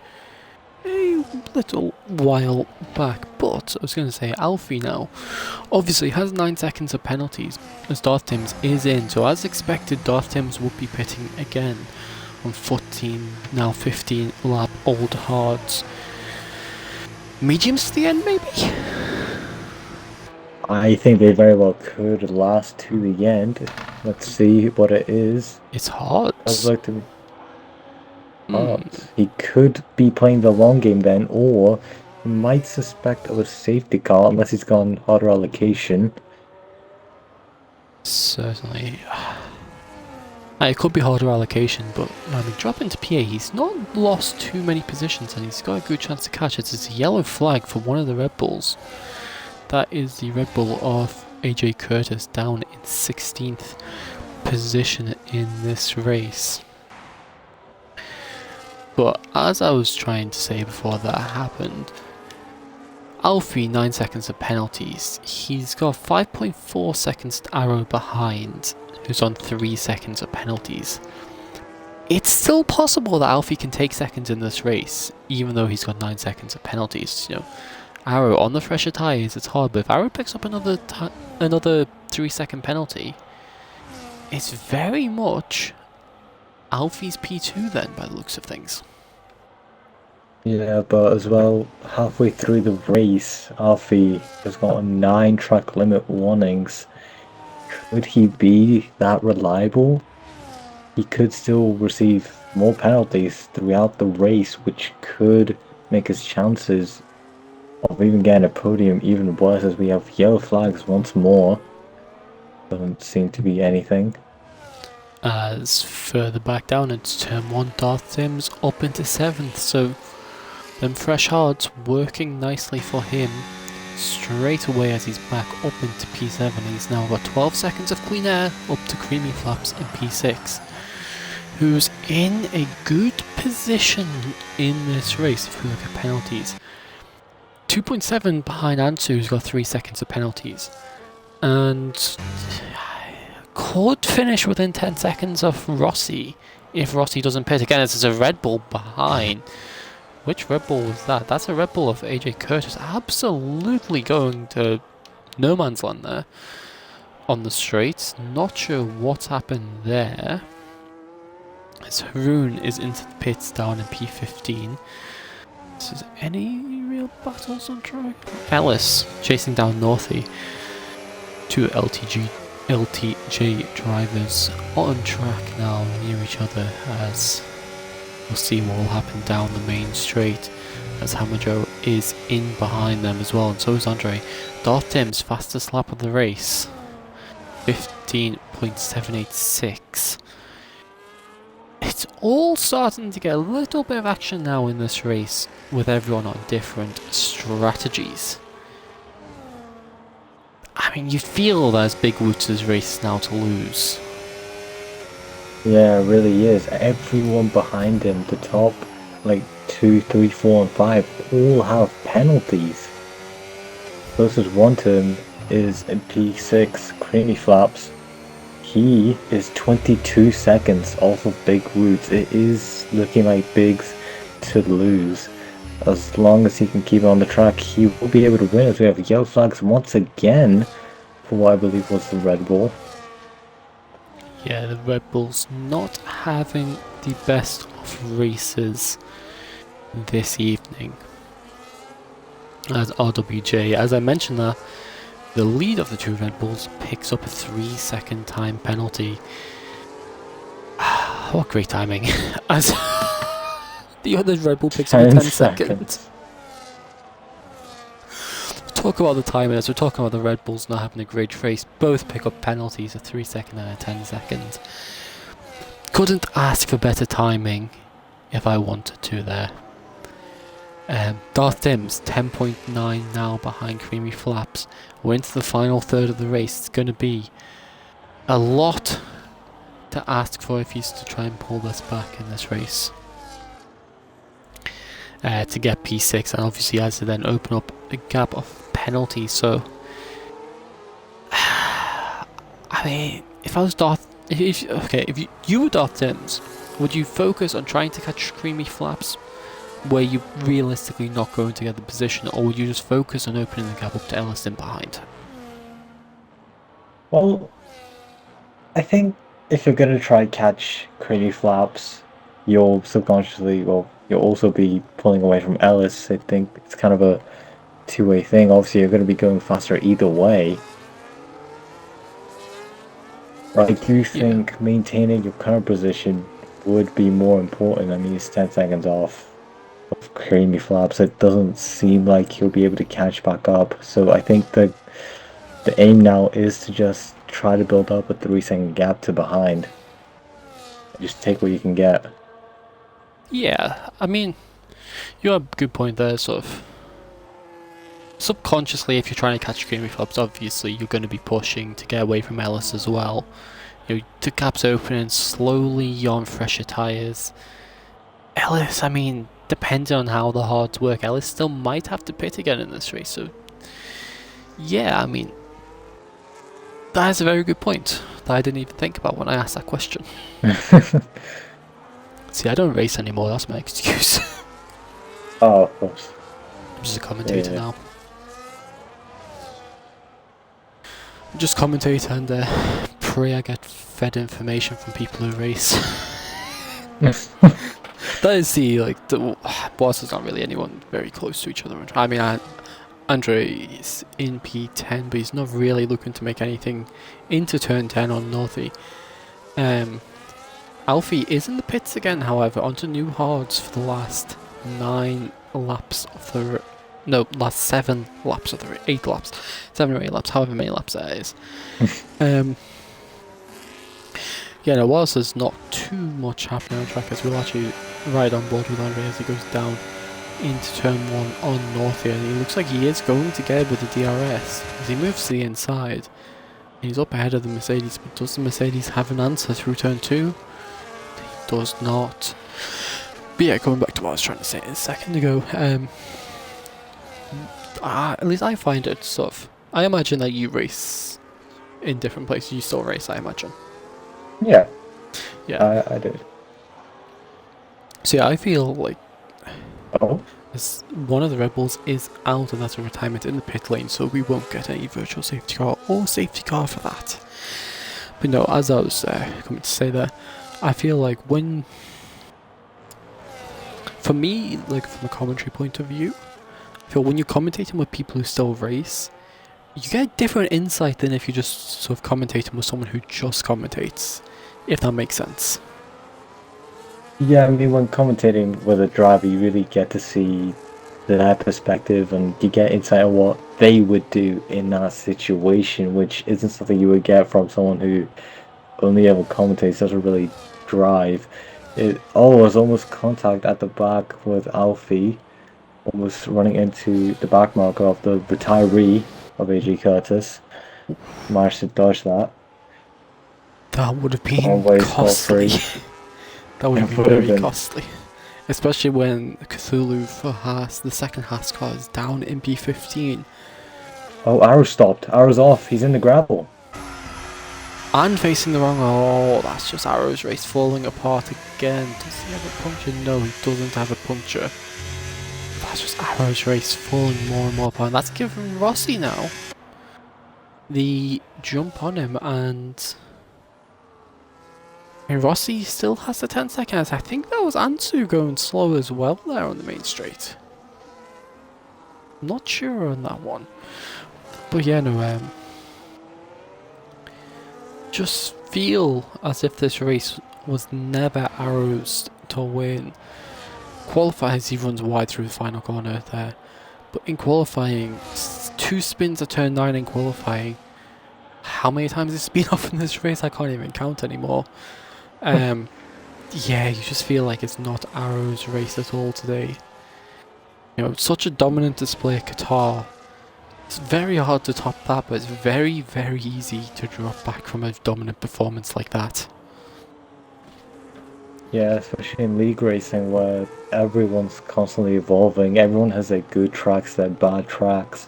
a little while back. But I was going to say Alfie now obviously has 9 seconds of penalties as Darth Tims is in, so as expected Darth Tims would be pitting again on 14, now 15 lap old hards. Mediums to the end maybe? I think they very well could last to the end. Let's see what it is. It's hard. I'd like to be hard. He could be playing the long game then, or he might suspect of a safety car unless he's gone harder allocation. Certainly. It could be harder allocation, but I mean, dropping to PA, he's not lost too many positions and he's got a good chance to catch it. It's a yellow flag for one of the Red Bulls. That is the Red Bull of AJ Curtis, down in 16th position in this race. But as I was trying to say before that happened, Alfie 9 seconds of penalties. He's got 5.4 seconds to Arrow behind, who's on 3 seconds of penalties. It's still possible that Alfie can take seconds in this race, even though he's got 9 seconds of penalties. You know, Arrow on the fresher tyres, it's hard, but if Arrow picks up another 3-second penalty, it's very much Alfie's P2 then, by the looks of things. Yeah, but as well, halfway through the race, Alfie has got 9 track limit warnings. Could he be that reliable? He could still receive more penalties throughout the race, which could make his chances of even getting a podium even worse, as we have yellow flags once more. Doesn't seem to be anything. As further back down into turn 1, Darth Tims up into 7th, so them fresh hards working nicely for him straight away as he's back up into P7. He's now got 12 seconds of clean air up to Creamy Flaps in P6, who's in a good position in this race if we look at penalties. 2.7 behind Ansu, who's got 3 seconds of penalties, and could finish within 10 seconds of Rossi if Rossi doesn't pit. Again, this is a Red Bull behind. Which Red Bull was that? That's a Red Bull of AJ Curtis. Absolutely going to no man's land there on the straights. Not sure what's happened there. As Haroon is into the pits down in P15. Is there any real battles on track? Ellis chasing down Northy. Two LTJ drivers on track now near each other, as we'll see what will happen down the main straight, as Hamajo is in behind them as well, and so is Andre. Darth Tim's fastest lap of the race, 15.786. It's all starting to get a little bit of action now in this race, with everyone on different strategies. I mean, you feel there's Big Woods' race now to lose. Yeah, it really is. Everyone behind him, the top, like 2, 3, 4, and 5, all have penalties. Closest one to him is in P6, Creamy Flaps. He is 22 seconds off of Big Woods. It is looking like Big's to lose. As long as he can keep on the track, he will be able to win, as we have yellow flags once again for what I believe was the Red Bull. Yeah, the Red Bulls not having the best of races this evening. As RWJ, as I mentioned that, the lead of the two Red Bulls picks up a 3-second time penalty. What great timing. As the other Red Bull picks up a 10 seconds. Talk about the timing, as we're talking about the Red Bulls not having a great race. Both pick up penalties, a 3-second and a 10-second. Couldn't ask for better timing if I wanted to there. Darth Tim's 10.9 now behind Creamy Flaps. We're into the final third of the race. It's going to be a lot to ask for if he's to try and pull this back in this race. To get P6, and obviously has to then open up a gap of penalties. So, I mean, if I was Darth, if you were Darth Tims, would you focus on trying to catch Creamy Flaps where you realistically not going to get the position, or would you just focus on opening the gap up to Elliston behind? Well, I think if you're going to try catch Creamy Flaps, you'll subconsciously, well, you'll also be pulling away from Ellis. I think it's kind of a two-way thing. Obviously, you're going to be going faster either way. But I do think maintaining your current position would be more important. I mean, he's 10 seconds off of Creamy Flaps. It doesn't seem like he'll be able to catch back up. So I think that the aim now is to just try to build up a 3-second gap to behind. Just take what you can get. Yeah, I mean, you have a good point there, sort of. Subconsciously, if you're trying to catch Creamy Flaps, obviously you're going to be pushing to get away from Ellis as well. You know, the gap's opening slowly on fresher tyres. Ellis, I mean, depending on how the hards work, Ellis still might have to pit again in this race. So, yeah, I mean, that is a very good point that I didn't even think about when I asked that question. See, I don't race anymore, that's my excuse. Oh, of course. I'm just a commentator now. I'm just commentator and pray I get fed information from people who race. That is the, like, the boss is not really anyone very close to each other. I mean, Andre is in P10, but he's not really looking to make anything into turn 10 on Northy. Alfie is in the pits again, however, onto new hards for the last 9 laps of the... No, last 7 laps of the... 8 laps. 7 or 8 laps, however many laps that is. Yeah, now whilst there's not too much happening on track, as we'll actually ride on board with Andre as he goes down into turn 1 on North here, and he looks like he is going to get with the DRS as he moves to the inside. He's up ahead of the Mercedes, but does the Mercedes have an answer through turn 2? Does not. But yeah, going back to what I was trying to say a second ago, at least I find it sort of... I imagine that you race in different places. You still race, I imagine. Yeah, Yeah. I did. So yeah, I feel like Oh, one of the Red Bulls is out, and that's a retirement in the pit lane, so we won't get any virtual safety car or safety car for that. But no, as I was coming to say there, I feel like for me, like from a commentary point of view, I feel when you're commentating with people who still race, you get a different insight than if you just sort of commentating with someone who just commentates, if that makes sense. yeah, I mean, when commentating with a driver, you really get to see their perspective and you get insight on what they would do in that situation, which isn't something you would get from someone who only ever commentates, doesn't really drive. It was almost contact at the back with Alfie, almost running into the back marker of the retiree of AJ Curtis. Managed to dodge that. That would have been Always costly. That would have been very been. costly. Especially when Cthulhu for Haas, the second Haas car, is down in P15. Oh, Arrow stopped. Arrow's off. He's in the gravel. And facing the wrong... Oh, that's just Arrow's race falling apart again. Does he have a puncture? No, he doesn't have a puncture. That's just Arrow's race falling more and more apart. And that's given Rossi now the jump on him, and Rossi still has the 10 seconds. I think that was Ansu going slow as well there on the main straight. Not sure on that one. But yeah, no, just feel as if this race was never Arrow's to win. Qualifies, he runs wide through the final corner there. But in qualifying, 2 spins at turn 9 in qualifying. How many times has he been off in this race? I can't even count anymore. Yeah, you just feel like it's not Arrow's race at all today. You know, such a dominant display at Qatar. It's very hard to top that, but it's very, very easy to drop back from a dominant performance like that. Yeah, especially in league racing where everyone's constantly evolving. Everyone has their good tracks, their bad tracks.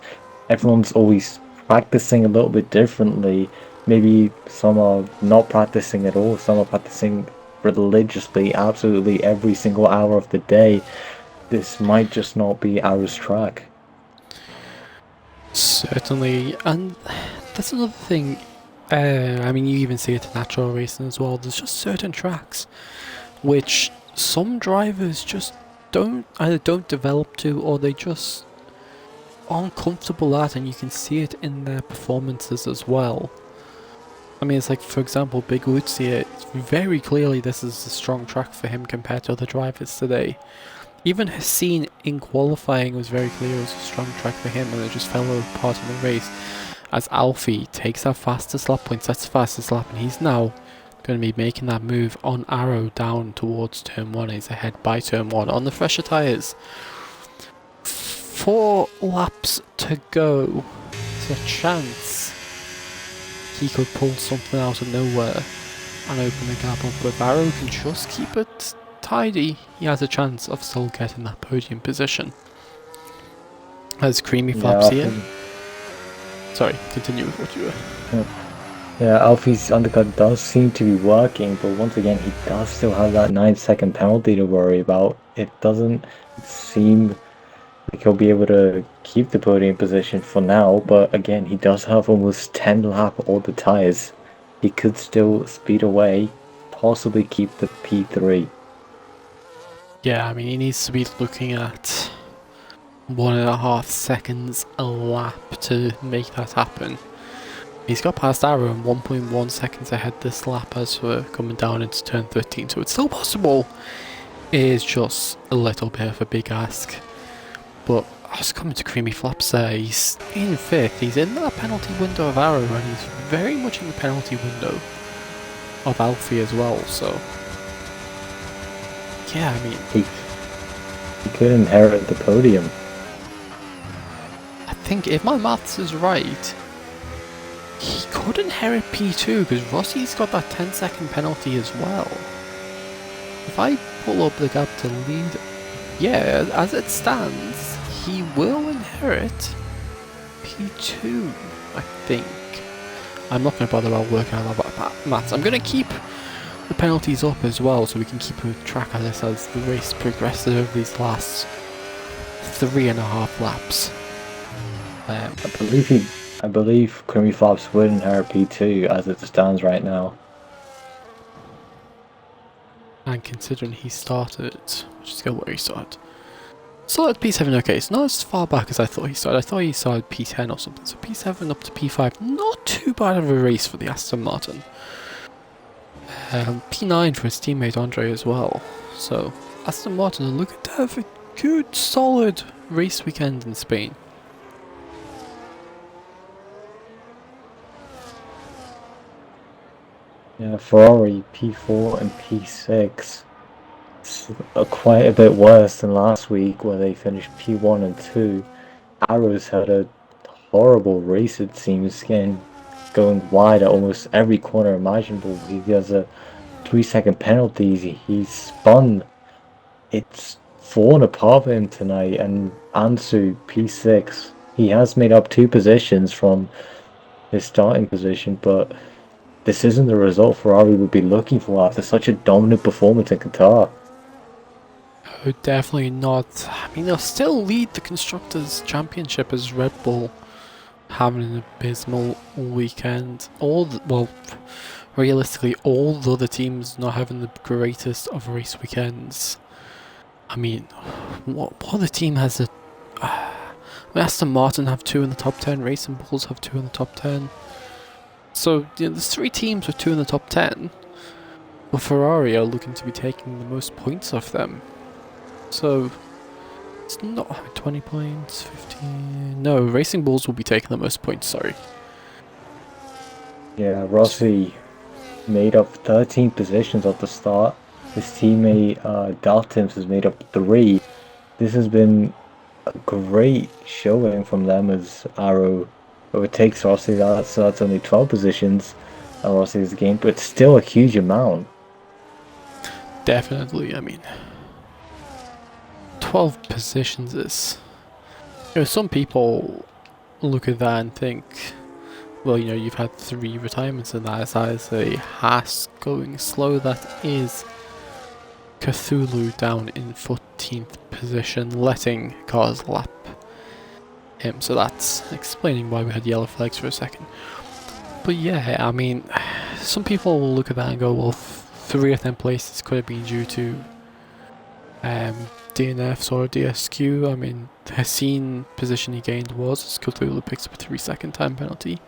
Everyone's always practicing a little bit differently. Maybe some are not practicing at all. Some are practicing religiously, absolutely every single hour of the day. This might just not be Arrow's track. Certainly, and that's another thing. I mean, you even see it in natural racing as well. There's just certain tracks which some drivers just either don't develop to, or they just aren't comfortable at, and you can see it in their performances as well. I mean, it's like, for example, Big Woodsy, it's very clearly this is a strong track for him compared to other drivers today. Even Hassine in qualifying was very clear it was a strong track for him, and it just fell apart in the race as Alfie takes that fastest lap point, sets the fastest lap, and he's now going to be making that move on Arrow down towards turn 1. He's ahead by turn 1 on the fresher tyres. 4 laps to go. There's a chance he could pull something out of nowhere and open the gap up, but if Arrow can just keep it tidy, he has a chance of still getting that podium position. As Creamy Flaps here. Sorry, continue with what you were... Yeah, Alfie's undercut does seem to be working, but once again, he does still have that 9-second penalty to worry about. It doesn't seem like he'll be able to keep the podium position for now, but again, he does have almost 10 lap all the tyres. He could still speed away, possibly keep the P3. Yeah, I mean, he needs to be looking at 1.5 seconds a lap to make that happen. He's got past Arrow and 1.1 seconds ahead this lap as we're coming down into turn 13, so it's still possible. It is just a little bit of a big ask. But I was coming to Creamy Flaps there, he's in 5th, he's in that penalty window of Arrow, and he's very much in the penalty window of Alfie as well, so... Yeah, I mean... He could inherit the podium. I think if my maths is right, he could inherit P2 because Rossi's got that 10-second penalty as well. If I pull up the gap to lead, yeah, as it stands, he will inherit P2, I think. I'm not going to bother about working out about maths. I'm going to keep the penalties up as well, so we can keep a track of this as the race progresses over these last 3.5 laps. I believe Creamy Flops will inherit P2 as it stands right now. And considering he started, just go where he started. Still at P7, okay, it's not as far back as I thought he started. I thought he started P10 or something. So P7 up to P5, not too bad of a race for the Aston Martin. P9 for his teammate Andre as well. So Aston Martin are looking to have a good, solid race weekend in Spain. Yeah, Ferrari P4 and P6. It's quite a bit worse than last week where they finished P1 and 2. Arrow's had a horrible race, it seems, going wide at almost every corner imaginable. He has a 3-second penalty. He's spun. It's fallen apart for him tonight. And Ansu P6. He has made up 2 positions from his starting position, but this isn't the result Ferrari would be looking for after such a dominant performance in Qatar. Oh, definitely not. I mean, they'll still lead the Constructors' Championship as Red Bull having an abysmal weekend. Realistically, all the other teams not having the greatest of race weekends. I mean, what other team has a... Aston Martin have 2 in the top 10, Racing Bulls have 2 in the top 10. So, there's 3 teams with 2 in the top 10. But Ferrari are looking to be taking the most points off them. So, it's not 20 points, 15... No, Racing Bulls will be taking the most points, sorry. Yeah, Rossi made up 13 positions at the start. His teammate Daltons has made up 3. This has been a great showing from them as Arrow overtakes Rossi. So that's only 12 positions and Rossi's gained, but still a huge amount. Definitely, I mean... 12 positions is... some people look at that and think, well, you've had 3 retirements and that is a Haas going slow. That is Cthulhu down in 14th position, letting cars lap him. So that's explaining why we had yellow flags for a second. But yeah, I mean, some people will look at that and go, well, 3 of them places could have been due to DNFs or DSQ. I mean, the Hassine position he gained was as Cthulhu picks up a 3-second time penalty.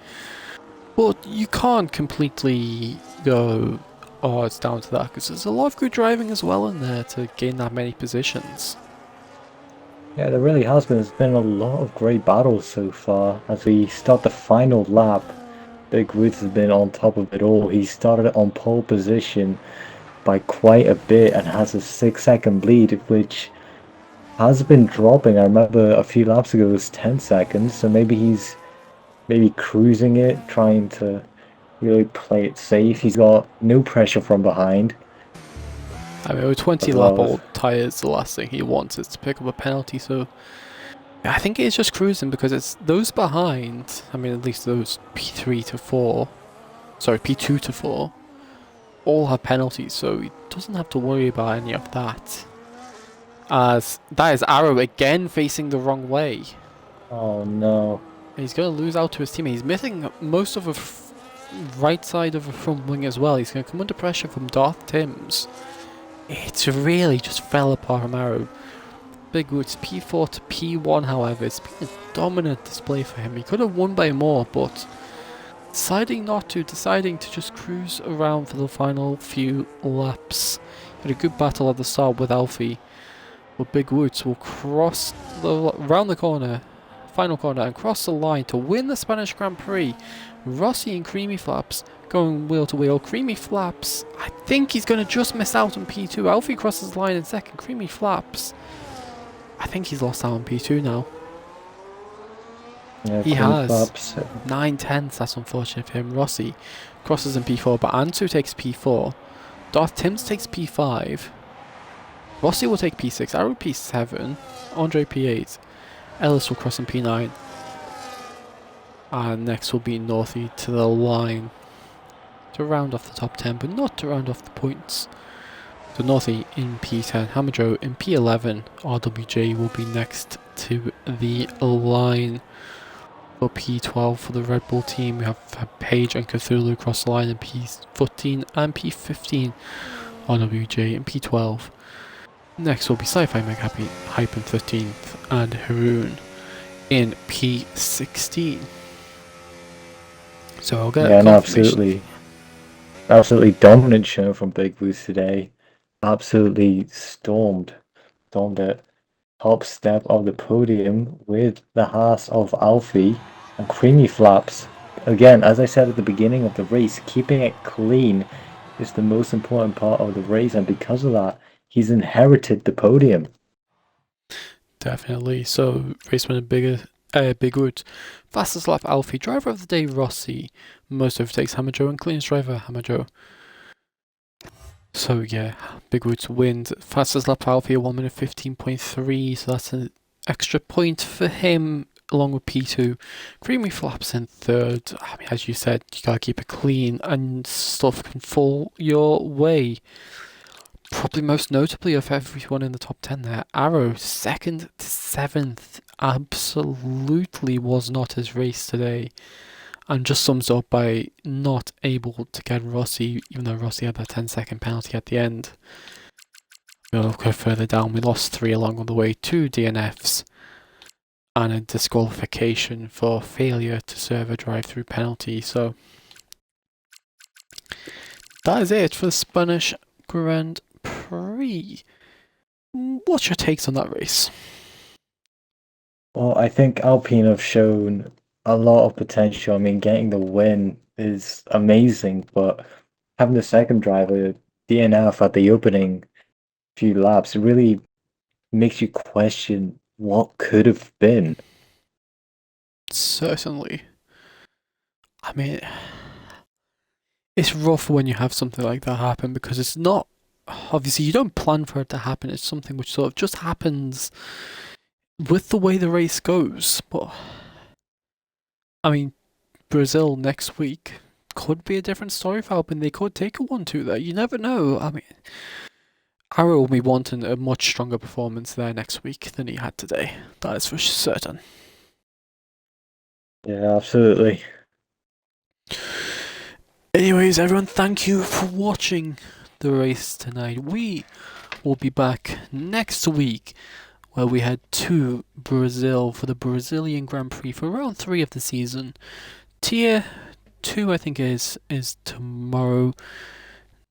But you can't completely go, oh, it's down to that, because there's a lot of good driving as well in there to gain that many positions. Yeah, there really has been. There's been a lot of great battles so far. As we start the final lap, Big Woods has been on top of it all. He started on pole position by quite a bit and has a 6-second lead, which has been dropping. I remember a few laps ago it was 10 seconds, so maybe he's cruising it, trying to really play it safe. He's got no pressure from behind. I mean, with 20 lap old tyres, the last thing he wants is to pick up a penalty, so I think he's just cruising because it's those behind, I mean, at least those P2 to 4, all have penalties, so he doesn't have to worry about any of that. As that is Arrow again facing the wrong way. Oh no. And he's going to lose out to his teammate. He's missing most of the right side of the front wing as well. He's going to come under pressure from Darth Timms. It's really just fell apart from Arrow. Big Woods P4 to P1, however, it's been a dominant display for him. He could have won by more, but deciding to just cruise around for the final few laps. Had a good battle at the start with Alfie. But Big Woods will cross round the corner, final corner, and cross the line to win the Spanish Grand Prix. Rossi and Creamy Flaps going wheel to wheel. Creamy Flaps, I think he's going to just miss out on P2. Alfie crosses the line in second. Creamy Flaps, I think he's lost out on P2 now. Yeah, he has Flaps. 9/10. That's unfortunate for him. Rossi crosses in P4, but Ansu takes P4. Darth Timms takes P5. Rossi will take P6, Arrow P7, Andre P8, Ellis will cross in P9. And next will be Northie to the line to round off the top 10, but not to round off the points. So Northie in P10, Hamajo in P11, RWJ will be next to the line. For P12 for the Red Bull team, we have Page and Cthulhu across the line in P14 and P15, RWJ in P12. Next will be Sci-Fi Meg Happy Hype in 13th and Haroon in P16. So I'll get an absolutely dominant show from Big Boost today. Absolutely stormed it. Top step of the podium with the Haas of Alfie and Creamy Flaps. Again, as I said at the beginning of the race, keeping it clean is the most important part of the race, and because of that, he's inherited the podium. Definitely. So race winner Big Wood, fastest lap Alfie, driver of the day Rossi, most overtakes Hamajo, and cleanest driver Hamajo. So yeah, Big Woods wins. Fastest lap for Alfie, 1 minute 15.3, so that's an extra point for him, along with P2. Creamy Flaps in third. I mean, as you said, you gotta keep it clean and stuff can fall your way. Probably most notably of everyone in the top 10 there, Arrow, 2nd to 7th, absolutely was not his race today. And just sums up by not able to get Rossi, even though Rossi had that 10-second penalty at the end. We'll go further down. We lost 3 along the way, 2 DNFs, and a disqualification for failure to serve a drive-through penalty. So that is it for the Spanish Grand Prix. What's your takes on that race? Well, I think Alpine have shown a lot of potential. I mean, getting the win is amazing, but having the second driver DNF at the opening few laps really makes you question what could have been. Certainly. I mean, it's rough when you have something like that happen, because it's not, obviously you don't plan for it to happen, it's something which sort of just happens with the way the race goes. But I mean, Brazil next week could be a different story for Alpine. They could take a 1-2 there. You never know. I mean, Arrow will be wanting a much stronger performance there next week than he had today. That is for certain. Yeah, absolutely. Anyways, everyone, thank you for watching the race tonight. We will be back next week, where we head to Brazil for the Brazilian Grand Prix for round 3 of the season. Tier 2, I think, is tomorrow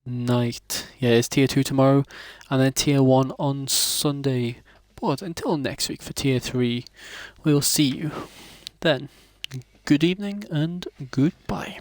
night. Yeah, it's Tier 2 tomorrow, and then Tier 1 on Sunday. But until next week for Tier 3, we'll see you then. Good evening and goodbye.